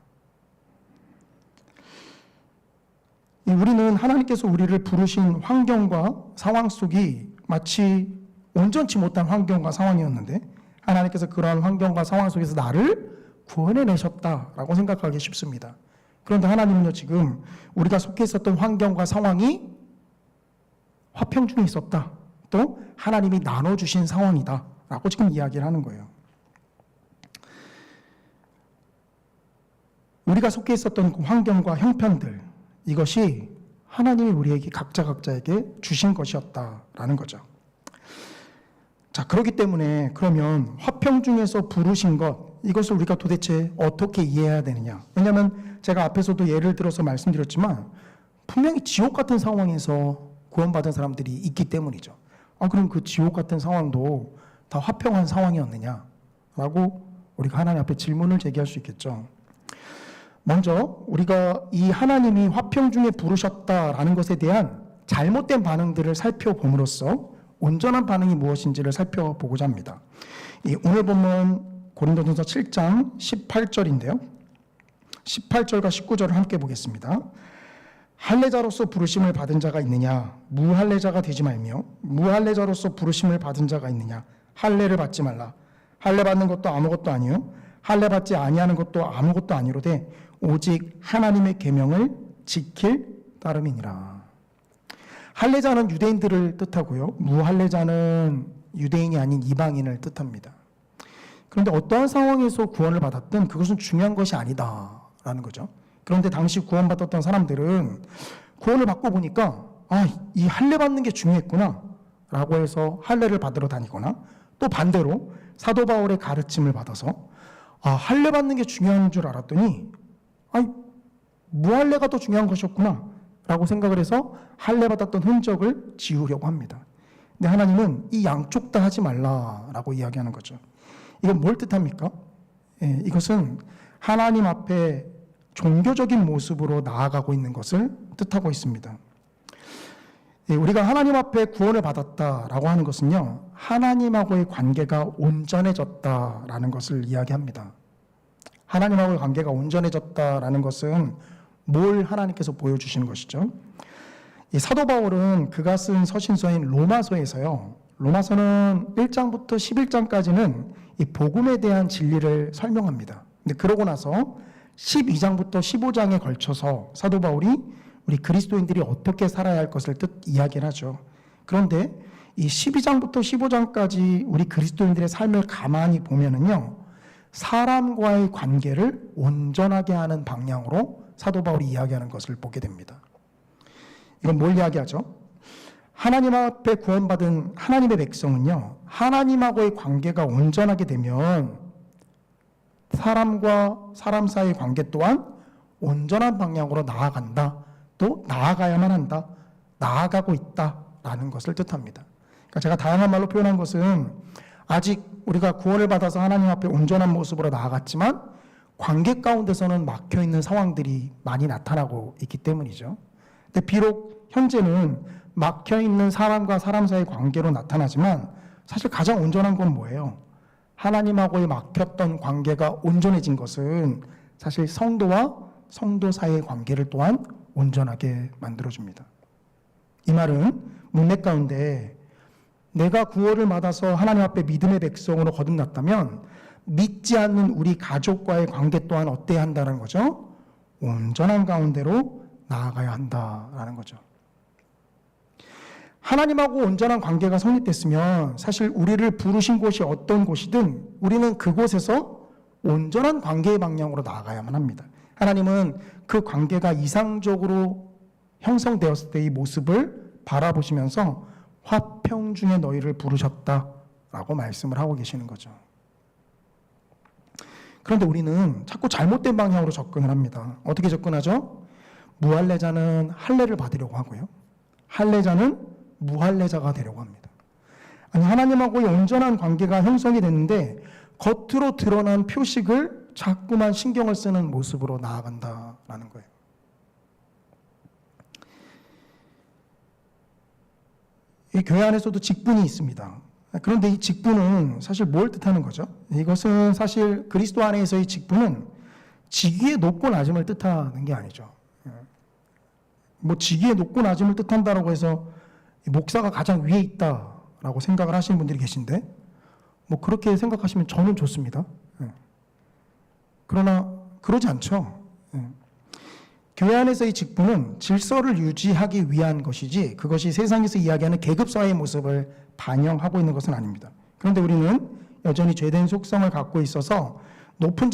우리는 하나님께서 우리를 부르신 환경과 상황 속이 마치 온전치 못한 환경과 상황이었는데 하나님께서 그러한 환경과 상황 속에서 나를 구원해내셨다라고 생각하기 쉽습니다. 그런데 하나님은요, 지금 우리가 속해 있었던 환경과 상황이 화평 중에 있었다, 또 하나님이 나눠주신 상황이다 라고 지금 이야기를 하는 거예요. 우리가 속해 있었던 그 환경과 형편들, 이것이 하나님이 우리에게 각자에게 주신 것이었다라는 거죠. 자, 그렇기 때문에 그러면 화평 중에서 부르신 것, 이것을 우리가 도대체 어떻게 이해해야 되느냐? 왜냐하면 제가 앞에서도 예를 들어서 말씀드렸지만 분명히 지옥 같은 상황에서 구원받은 사람들이 있기 때문이죠. 그럼 그 지옥 같은 상황도 다 화평한 상황이었느냐라고 우리가 하나님 앞에 질문을 제기할 수 있겠죠. 먼저 우리가 이 하나님이 화평 중에 부르셨다라는 것에 대한 잘못된 반응들을 살펴봄으로써 온전한 반응이 무엇인지를 살펴보고자 합니다. 오늘 본문 고린도전서 7장 18절인데요. 18절과 19절을 함께 보겠습니다. 할례자로서 부르심을 받은 자가 있느냐? 무할례자가 되지 말며 무할례자로서 부르심을 받은 자가 있느냐? 할례를 받지 말라. 할례 받는 것도 아무것도 아니요 할례 받지 아니하는 것도 아무것도 아니로되 오직 하나님의 계명을 지킬 따름이니라. 할례자는 유대인들을 뜻하고요, 무할례자는 유대인이 아닌 이방인을 뜻합니다. 그런데 어떠한 상황에서 구원을 받았든 그것은 중요한 것이 아니다라는 거죠. 그런데 당시 구원받았던 사람들은 구원을 받고 보니까 이 할례 받는 게 중요했구나 라고 해서 할례를 받으러 다니거나, 또 반대로 사도 바울의 가르침을 받아서 할례 받는 게 중요한 줄 알았더니 무할례가 더 중요한 것이었구나 라고 생각을 해서 할례 받았던 흔적을 지우려고 합니다. 근데 하나님은 이 양쪽 다 하지 말라라고 이야기하는 거죠. 이건 뭘 뜻합니까? 이것은 하나님 앞에 종교적인 모습으로 나아가고 있는 것을 뜻하고 있습니다. 우리가 하나님 앞에 구원을 받았다라고 하는 것은요, 하나님하고의 관계가 온전해졌다라는 것을 이야기합니다. 하나님하고의 관계가 온전해졌다라는 것은 뭘 하나님께서 보여주시는 것이죠? 사도 바울은 그가 쓴 서신서인 로마서에서요, 로마서는 1장부터 11장까지는 이 복음에 대한 진리를 설명합니다. 근데 그러고 나서 12장부터 15장에 걸쳐서 사도 바울이 우리 그리스도인들이 어떻게 살아야 할 것을 이야기를 하죠. 그런데 이 12장부터 15장까지 우리 그리스도인들의 삶을 가만히 보면은요, 사람과의 관계를 온전하게 하는 방향으로 사도 바울이 이야기하는 것을 보게 됩니다. 이건 뭘 이야기하죠? 하나님 앞에 구원받은 하나님의 백성은요, 하나님하고의 관계가 온전하게 되면 사람과 사람 사이의 관계 또한 온전한 방향으로 나아간다, 또 나아가야만 한다, 나아가고 있다라는 것을 뜻합니다. 그러니까 제가 다양한 말로 표현한 것은 아직 우리가 구원을 받아서 하나님 앞에 온전한 모습으로 나아갔지만 관계 가운데서는 막혀있는 상황들이 많이 나타나고 있기 때문이죠. 근데 비록 현재는 막혀있는 사람과 사람 사이의 관계로 나타나지만 사실 가장 온전한 건 뭐예요? 하나님하고의 막혔던 관계가 온전해진 것은 사실 성도와 성도 사이의 관계를 또한 온전하게 만들어줍니다. 이 말은 문맥 가운데 내가 구원을 받아서 하나님 앞에 믿음의 백성으로 거듭났다면 믿지 않는 우리 가족과의 관계 또한 어때야 한다는 거죠? 온전한 가운데로 나아가야 한다라는 거죠. 하나님하고 온전한 관계가 성립됐으면 사실 우리를 부르신 곳이 어떤 곳이든 우리는 그곳에서 온전한 관계의 방향으로 나아가야만 합니다. 하나님은 그 관계가 이상적으로 형성되었을 때의 모습을 바라보시면서 화평 중에 너희를 부르셨다라고 말씀을 하고 계시는 거죠. 그런데 우리는 자꾸 잘못된 방향으로 접근을 합니다. 어떻게 접근하죠? 무할례자는 할례를 받으려고 하고요. 할례자는 무할례자가 되려고 합니다. 아니, 하나님하고의 온전한 관계가 형성이 됐는데 겉으로 드러난 표식을 자꾸만 신경을 쓰는 모습으로 나아간다라는 거예요. 이 교회 안에서도 직분이 있습니다. 그런데 이 직분은 사실 뭘 뜻하는 거죠? 이것은 사실 그리스도 안에서의 직분은 직위의 높고 낮음을 뜻하는 게 아니죠. 뭐 직위의 높고 낮음을 뜻한다라고 해서 목사가 가장 위에 있다라고 생각을 하시는 분들이 계신데, 뭐 그렇게 생각하시면 저는 좋습니다. 그러나 그러지 않죠. 교회 안에서의 직분은 질서를 유지하기 위한 것이지 그것이 세상에서 이야기하는 계급사회의 모습을 반영하고 있는 것은 아닙니다. 그런데 우리는 여전히 죄된 속성을 갖고 있어서 높은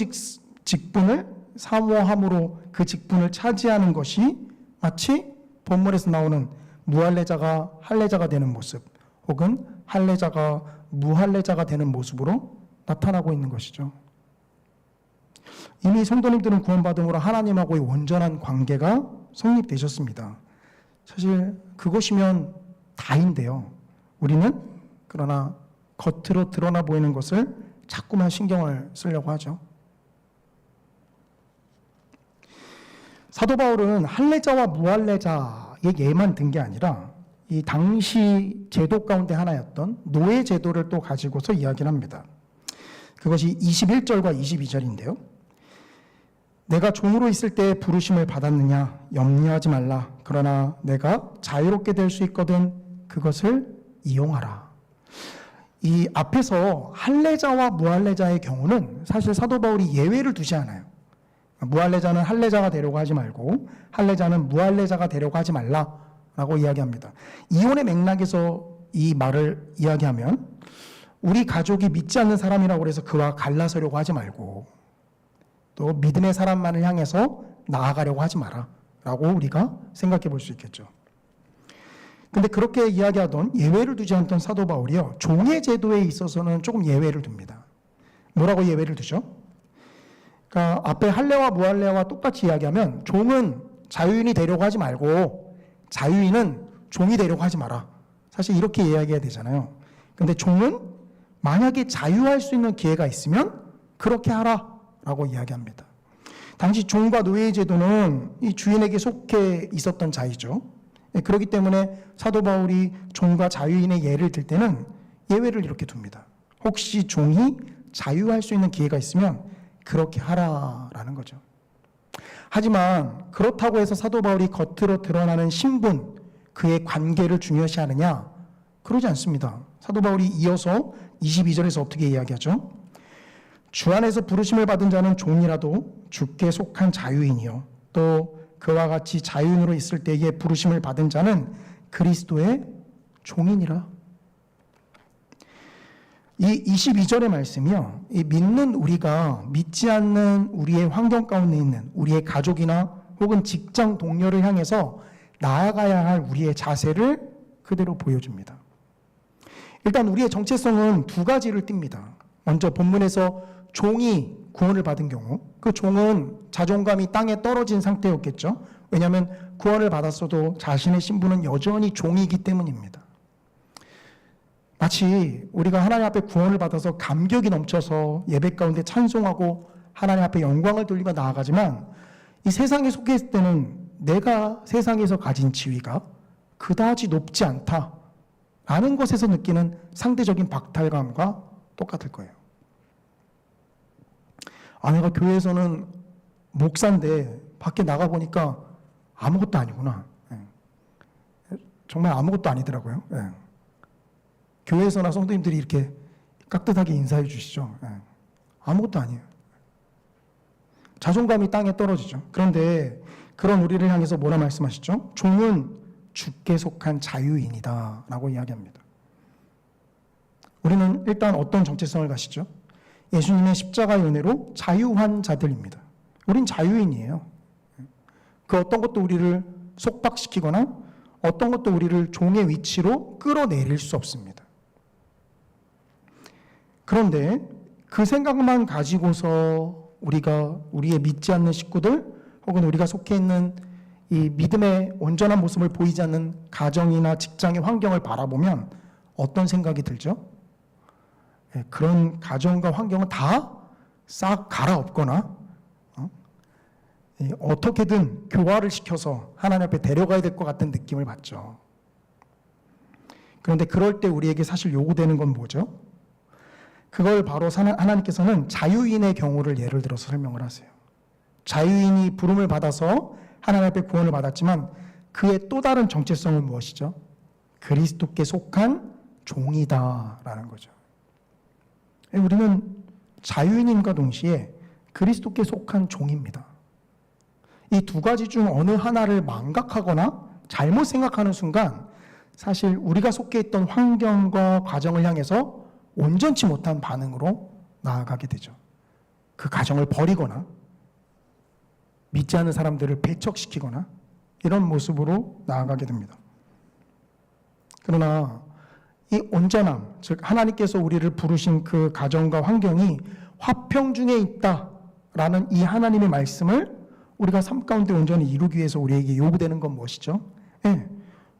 직분을 사모함으로 그 직분을 차지하는 것이 마치 본문에서 나오는 무할례자가 할례자가 되는 모습 혹은 할례자가 무할례자가 되는 모습으로 나타나고 있는 것이죠. 이미 성도님들은 구원받음으로 하나님하고의 온전한 관계가 성립되셨습니다. 사실 그것이면 다인데요. 우리는 그러나 겉으로 드러나 보이는 것을 자꾸만 신경을 쓰려고 하죠. 사도 바울은 할례자와 무할례자의 예만 든 게 아니라 이 당시 제도 가운데 하나였던 노예 제도를 또 가지고서 이야기를 합니다. 그것이 21절과 22절인데요. 내가 종으로 있을 때 부르심을 받았느냐 염려하지 말라. 그러나 내가 자유롭게 될 수 있거든 그것을 이용하라. 이 앞에서 할례자와 무할례자의 경우는 사실 사도 바울이 예외를 두지 않아요. 무할례자는 할례자가 되려고 하지 말고 할례자는 무할례자가 되려고 하지 말라라고 이야기합니다. 이혼의 맥락에서 이 말을 이야기하면 우리 가족이 믿지 않는 사람이라고 해서 그와 갈라서려고 하지 말고 또 믿음의 사람만을 향해서 나아가려고 하지 마라 라고 우리가 생각해 볼 수 있겠죠. 근데 그렇게 이야기하던 예외를 두지 않던 사도 바울이요, 종의 제도에 있어서는 조금 예외를 둡니다. 뭐라고 예외를 두죠? 그러니까 앞에 할례와 무할례와 똑같이 이야기하면 종은 자유인이 되려고 하지 말고 자유인은 종이 되려고 하지 마라. 사실 이렇게 이야기해야 되잖아요. 근데 종은 만약에 자유할 수 있는 기회가 있으면 그렇게 하라 라고 이야기합니다. 당시 종과 노예의 제도는 이 주인에게 속해 있었던 자이죠. 그렇기 때문에 사도 바울이 종과 자유인의 예를 들 때는 예외를 이렇게 둡니다. 혹시 종이 자유할 수 있는 기회가 있으면 그렇게 하라라는 거죠. 하지만 그렇다고 해서 사도 바울이 겉으로 드러나는 신분, 그의 관계를 중요시하느냐? 그러지 않습니다. 사도 바울이 이어서 22절에서 어떻게 이야기하죠? 주 안에서 부르심을 받은 자는 종이라도 주께 속한 자유인이요 또 그와 같이 자유인으로 있을 때에 부르심을 받은 자는 그리스도의 종이니라. 이 22절의 말씀이요, 이 믿는 우리가 믿지 않는 우리의 환경 가운데 있는 우리의 가족이나 혹은 직장 동료를 향해서 나아가야 할 우리의 자세를 그대로 보여줍니다. 일단 우리의 정체성은 두 가지를 띱니다. 먼저 본문에서 종이 구원을 받은 경우 그 종은 자존감이 땅에 떨어진 상태였겠죠. 왜냐하면 구원을 받았어도 자신의 신분은 여전히 종이기 때문입니다. 마치 우리가 하나님 앞에 구원을 받아서 감격이 넘쳐서 예배 가운데 찬송하고 하나님 앞에 영광을 돌리며 나아가지만 이 세상에 속해 있을 때는 내가 세상에서 가진 지위가 그다지 높지 않다라는 것에서 느끼는 상대적인 박탈감과 똑같을 거예요. 내가 교회에서는 목사인데 밖에 나가보니까 아무것도 아니구나. 정말 아무것도 아니더라고요. 교회에서나 성도님들이 이렇게 깍듯하게 인사해 주시죠. 아무것도 아니에요. 자존감이 땅에 떨어지죠. 그런데 그런 우리를 향해서 뭐라 말씀하시죠? 종은 주께 속한 자유인이다 라고 이야기합니다. 우리는 일단 어떤 정체성을 가시죠? 예수님의 십자가의 은혜로 자유한 자들입니다. 우린 자유인이에요. 그 어떤 것도 우리를 속박시키거나 어떤 것도 우리를 종의 위치로 끌어내릴 수 없습니다. 그런데 그 생각만 가지고서 우리가 우리의 믿지 않는 식구들 혹은 우리가 속해 있는 이 믿음의 온전한 모습을 보이지 않는 가정이나 직장의 환경을 바라보면 어떤 생각이 들죠? 그런 가정과 환경은 다 싹 갈아엎거나 어떻게든 교화를 시켜서 하나님 앞에 데려가야 될 것 같은 느낌을 받죠. 그런데 그럴 때 우리에게 사실 요구되는 건 뭐죠? 그걸 바로 하나님께서는 자유인의 경우를 예를 들어서 설명을 하세요. 자유인이 부름을 받아서 하나님 앞에 구원을 받았지만 그의 또 다른 정체성은 무엇이죠? 그리스도께 속한 종이다라는 거죠. 우리는 자유인임과 동시에 그리스도께 속한 종입니다. 이 두 가지 중 어느 하나를 망각하거나 잘못 생각하는 순간 사실 우리가 속해 있던 환경과 과정을 향해서 온전치 못한 반응으로 나아가게 되죠. 그 가정을 버리거나 믿지 않는 사람들을 배척시키거나 이런 모습으로 나아가게 됩니다. 그러나 이 온전함, 즉 하나님께서 우리를 부르신 그 가정과 환경이 화평 중에 있다라는 이 하나님의 말씀을 우리가 삶 가운데 온전히 이루기 위해서 우리에게 요구되는 건 무엇이죠?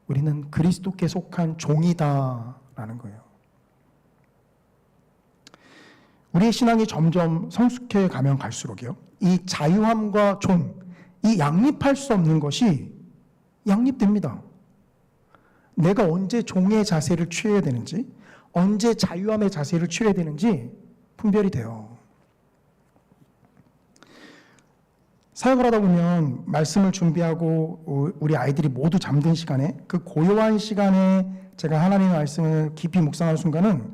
우리는 그리스도께 속한 종이다라는 거예요. 우리의 신앙이 점점 성숙해 가면 갈수록요, 이 자유함과 존, 이 양립할 수 없는 것이 양립됩니다. 내가 언제 종의 자세를 취해야 되는지, 언제 자유함의 자세를 취해야 되는지 분별이 돼요. 사역을 하다 보면 말씀을 준비하고 우리 아이들이 모두 잠든 시간에, 그 고요한 시간에 제가 하나님의 말씀을 깊이 묵상하는 순간은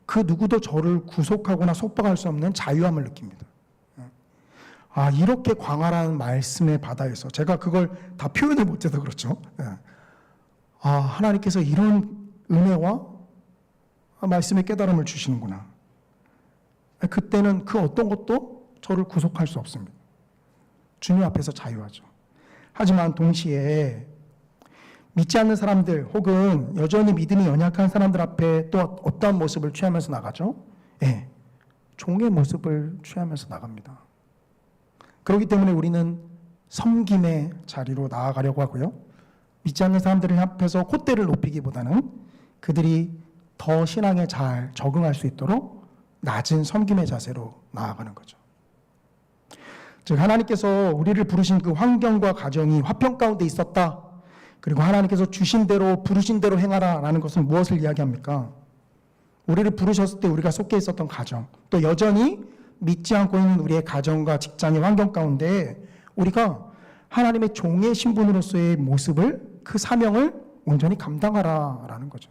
그 누구도 저를 구속하거나 속박할 수 없는 자유함을 느낍니다. 아, 이렇게 광활한 말씀의 바다에서 제가 그걸 다 표현을 못해서 그렇죠. 아, 하나님께서 이런 은혜와 말씀의 깨달음을 주시는구나. 그때는 그 어떤 것도 저를 구속할 수 없습니다. 주님 앞에서 자유하죠. 하지만 동시에 믿지 않는 사람들 혹은 여전히 믿음이 연약한 사람들 앞에 또 어떠한 모습을 취하면서 나가죠? 종의 모습을 취하면서 나갑니다. 그렇기 때문에 우리는 섬김의 자리로 나아가려고 하고요. 믿지 않는 사람들 앞에서 콧대를 높이기보다는 그들이 더 신앙에 잘 적응할 수 있도록 낮은 섬김의 자세로 나아가는 거죠. 즉 하나님께서 우리를 부르신 그 환경과 가정이 화평 가운데 있었다. 그리고 하나님께서 주신 대로 부르신 대로 행하라라는 것은 무엇을 이야기합니까? 우리를 부르셨을 때 우리가 속해 있었던 가정, 또 여전히 믿지 않고 있는 우리의 가정과 직장의 환경 가운데 우리가 하나님의 종의 신분으로서의 모습을, 그 사명을 온전히 감당하라라는 거죠.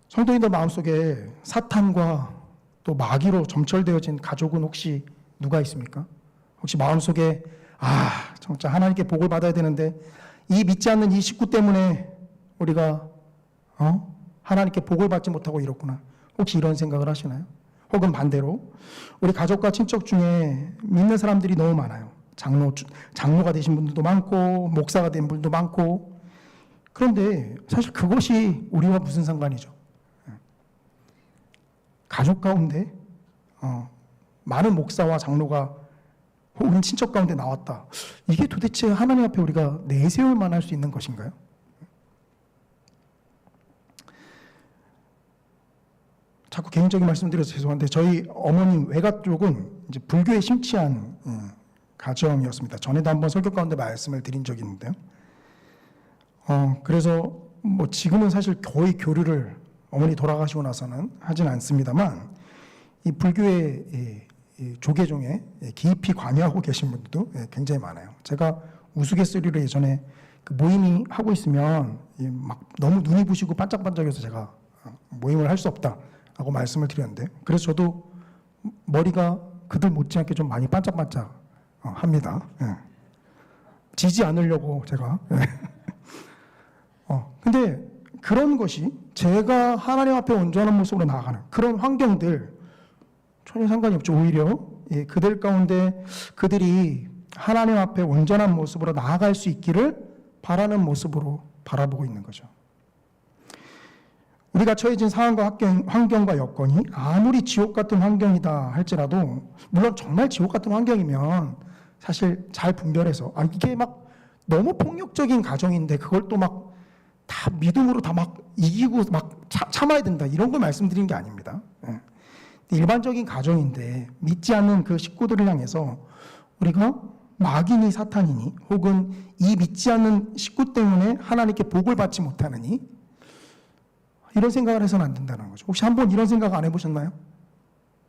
성도인들 마음속에 사탄과 또 마귀로 점철되어진 가족은 혹시 누가 있습니까? 혹시 마음속에 진짜 하나님께 복을 받아야 되는데 이 믿지 않는 이 식구 때문에 우리가 하나님께 복을 받지 못하고 이렇구나. 혹시 이런 생각을 하시나요? 혹은 반대로 우리 가족과 친척 중에 믿는 사람들이 너무 많아요. 장로가 되신 분들도 많고 목사가 된 분들도 많고, 그런데 사실 그것이 우리와 무슨 상관이죠? 가족 가운데 많은 목사와 장로가 혹은 친척 가운데 나왔다. 이게 도대체 하나님 앞에 우리가 내세울 만할 수 있는 것인가요? 자꾸 개인적인 말씀드려서 죄송한데 저희 어머님 외가 쪽은 이제 불교에 심취한 가정이었습니다. 전에도 한번 설교 가운데 말씀을 드린 적이 있는데요. 그래서 뭐 지금은 사실 거의 교류를 어머니 돌아가시고 나서는 하진 않습니다만, 이 불교의 조계 중에 깊이 관여하고 계신 분들도 굉장히 많아요. 제가 우스갯소리로 예전에 그 모임이 하고 있으면 막 너무 눈이 부시고 반짝반짝해서 제가 모임을 할 수 없다라고 말씀을 드렸는데, 그래서 저도 머리가 그들 못지않게 좀 많이 반짝반짝 합니다. 지지 않으려고 제가. 근데 그런 것이 제가 하나님 앞에 온전한 모습으로 나아가는 그런 환경들 전혀 상관이 없죠. 오히려 그들 가운데 그들이 하나님 앞에 온전한 모습으로 나아갈 수 있기를 바라는 모습으로 바라보고 있는 거죠. 우리가 처해진 상황과 환경과 여건이 아무리 지옥 같은 환경이다 할지라도, 물론 정말 지옥 같은 환경이면 사실 잘 분별해서, 이게 막 너무 폭력적인 가정인데 그걸 또 막 다 믿음으로 다 막 이기고 막 참아야 된다, 이런 걸 말씀드리는 게 아닙니다. 일반적인 가정인데 믿지 않는 그 식구들을 향해서 우리가 마귀니 사탄이니 혹은 이 믿지 않는 식구 때문에 하나님께 복을 받지 못하느니, 이런 생각을 해서는 안 된다는 거죠. 혹시 한번 이런 생각 안 해보셨나요?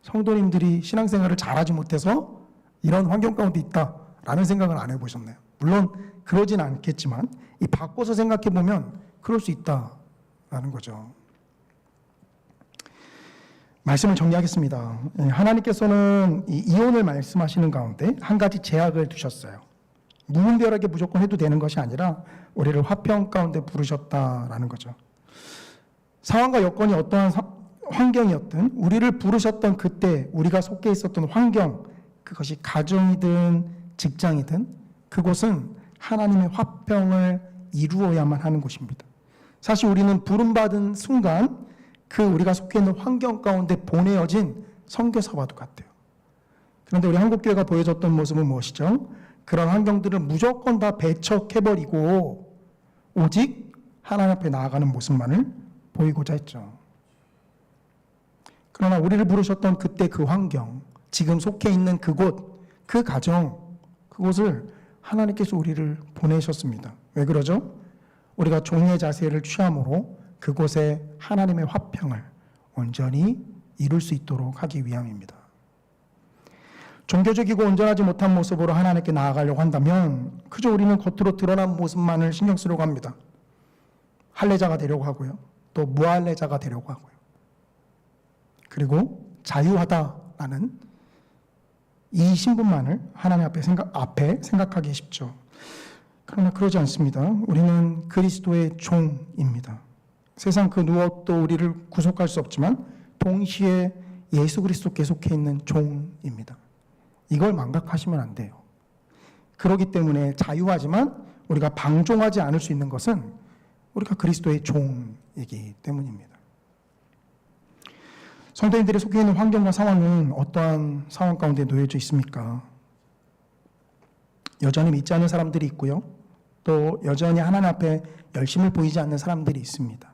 성도님들이 신앙생활을 잘하지 못해서 이런 환경 가운데 있다라는 생각을 안 해보셨나요? 물론 그러진 않겠지만 이 바꿔서 생각해 보면 그럴 수 있다라는 거죠. 말씀을 정리하겠습니다. 하나님께서는 이 이혼을 말씀하시는 가운데 한 가지 제약을 두셨어요. 무분별하게 무조건 해도 되는 것이 아니라 우리를 화평 가운데 부르셨다라는 거죠. 상황과 여건이 어떠한 환경이었든 우리를 부르셨던 그때 우리가 속해 있었던 환경, 그것이 가정이든 직장이든 그곳은 하나님의 화평을 이루어야만 하는 곳입니다. 사실 우리는 부름받은 순간 그 우리가 속해 있는 환경 가운데 보내어진 선교사와도 같아요. 그런데 우리 한국교회가 보여줬던 모습은 무엇이죠? 그런 환경들을 무조건 다 배척해버리고 오직 하나님 앞에 나아가는 모습만을 보이고자 했죠. 그러나 우리를 부르셨던 그때 그 환경, 지금 속해 있는 그곳, 그 가정, 그곳을 하나님께서 우리를 보내셨습니다. 왜 그러죠? 우리가 종의 자세를 취함으로 그곳에 하나님의 화평을 온전히 이룰 수 있도록 하기 위함입니다. 종교적이고 온전하지 못한 모습으로 하나님께 나아가려고 한다면 그저 우리는 겉으로 드러난 모습만을 신경 쓰려고 합니다. 할례자가 되려고 하고요. 또 무할례자가 되려고 하고요. 그리고 자유하다라는 이 신분만을 하나님 앞에 생각하기 쉽죠. 그러나 그러지 않습니다. 우리는 그리스도의 종입니다. 세상 그 누구도 우리를 구속할 수 없지만 동시에 예수 그리스도께 속해 있는 종입니다. 이걸 망각하시면 안 돼요. 그렇기 때문에 자유하지만 우리가 방종하지 않을 수 있는 것은 우리가 그리스도의 종이기 때문입니다. 성도님들이 속해 있는 환경과 상황은 어떠한 상황 가운데 놓여져 있습니까? 여전히 믿지 않는 사람들이 있고요. 또 여전히 하나님 앞에 열심을 보이지 않는 사람들이 있습니다.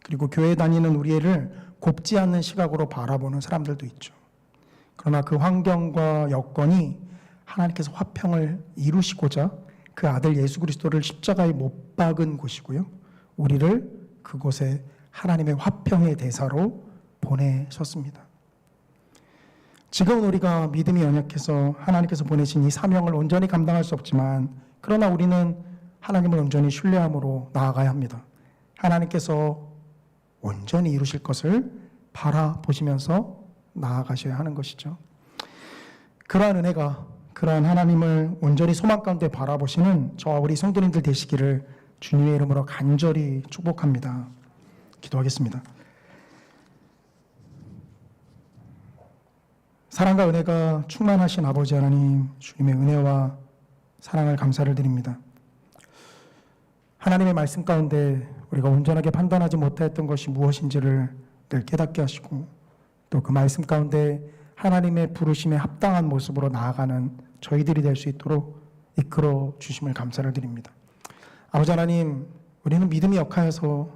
그리고 교회 다니는 우리를 곱지 않는 시각으로 바라보는 사람들도 있죠. 그러나 그 환경과 여건이 하나님께서 화평을 이루시고자 그 아들 예수 그리스도를 십자가에 못 박은 곳이고요. 우리를 그곳에 하나님의 화평의 대사로 보내셨습니다. 지금은 우리가 믿음이 연약해서 하나님께서 보내신 이 사명을 온전히 감당할 수 없지만, 그러나 우리는 하나님을 온전히 신뢰함으로 나아가야 합니다. 하나님께서 온전히 이루실 것을 바라보시면서 나아가셔야 하는 것이죠. 그러한 은혜가, 그러한 하나님을 온전히 소망 가운데 바라보시는 저와 우리 성도님들 되시기를 주님의 이름으로 간절히 축복합니다. 기도하겠습니다. 사랑과 은혜가 충만하신 아버지 하나님, 주님의 은혜와 사랑을 감사를 드립니다. 하나님의 말씀 가운데 우리가 온전하게 판단하지 못했던 것이 무엇인지를 늘 깨닫게 하시고, 또 그 말씀 가운데 하나님의 부르심에 합당한 모습으로 나아가는 저희들이 될 수 있도록 이끌어 주심을 감사를 드립니다. 아버지 하나님, 우리는 믿음이 역하여서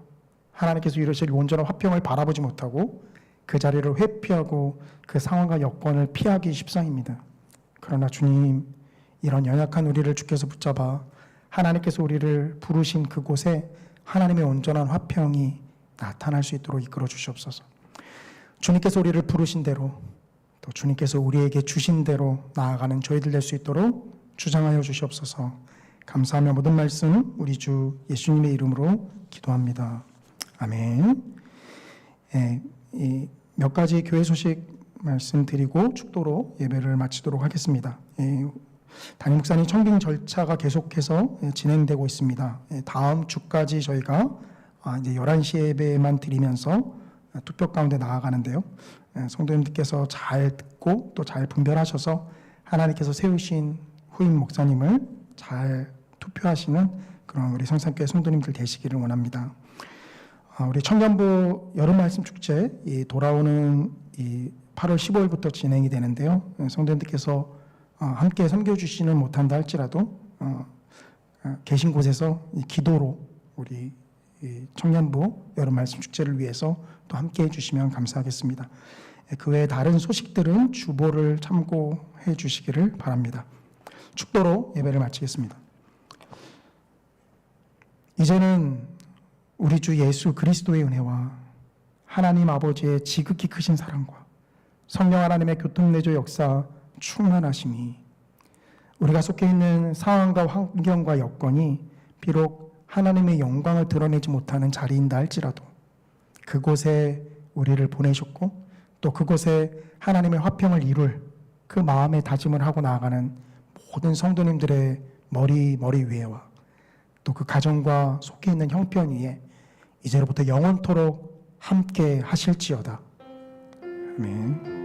하나님께서 이루실 온전한 화평을 바라보지 못하고 그 자리를 회피하고 그 상황과 여건을 피하기 십상입니다. 그러나 주님, 이런 연약한 우리를 주께서 붙잡아 하나님께서 우리를 부르신 그곳에 하나님의 온전한 화평이 나타날 수 있도록 이끌어 주시옵소서. 주님께서 우리를 부르신 대로, 또 주님께서 우리에게 주신 대로 나아가는 저희들 될 수 있도록 주장하여 주시옵소서. 감사하며 모든 말씀 우리 주 예수님의 이름으로 기도합니다. 아멘. 몇 가지 교회 소식 말씀드리고 축도로 예배를 마치도록 하겠습니다. 담임 목사님 청빙 절차가 계속해서 진행되고 있습니다. 다음 주까지 저희가 이제 11시 예배만 드리면서 투표 가운데 나아가는데요. 성도님들께서 잘 듣고 또 잘 분별하셔서 하나님께서 세우신 후임 목사님을 잘 투표하시는 그런 우리 성산교회 성도님들 되시기를 원합니다. 우리 청년부 여름 말씀 축제 돌아오는 이 8월 15일부터 진행이 되는데요. 성도님들께서 함께 섬겨주시는 못한다 할지라도 계신 곳에서 이 기도로 우리 이 청년부 여름 말씀 축제를 위해서 또 함께 해주시면 감사하겠습니다. 그 외에 다른 소식들은 주보를 참고해 주시기를 바랍니다. 축도로 예배를 마치겠습니다. 이제는 우리 주 예수 그리스도의 은혜와 하나님 아버지의 지극히 크신 사랑과 성령 하나님의 교통내조 역사 충만하심이 우리가 속해 있는 상황과 환경과 여건이 비록 하나님의 영광을 드러내지 못하는 자리인다 할지라도 그곳에 우리를 보내셨고 또 그곳에 하나님의 화평을 이룰 그 마음의 다짐을 하고 나아가는 모든 성도님들의 머리 위에와 또 그 가정과 속해 있는 형편 위에 이제로부터 영원토록 함께 하실지어다. 아멘.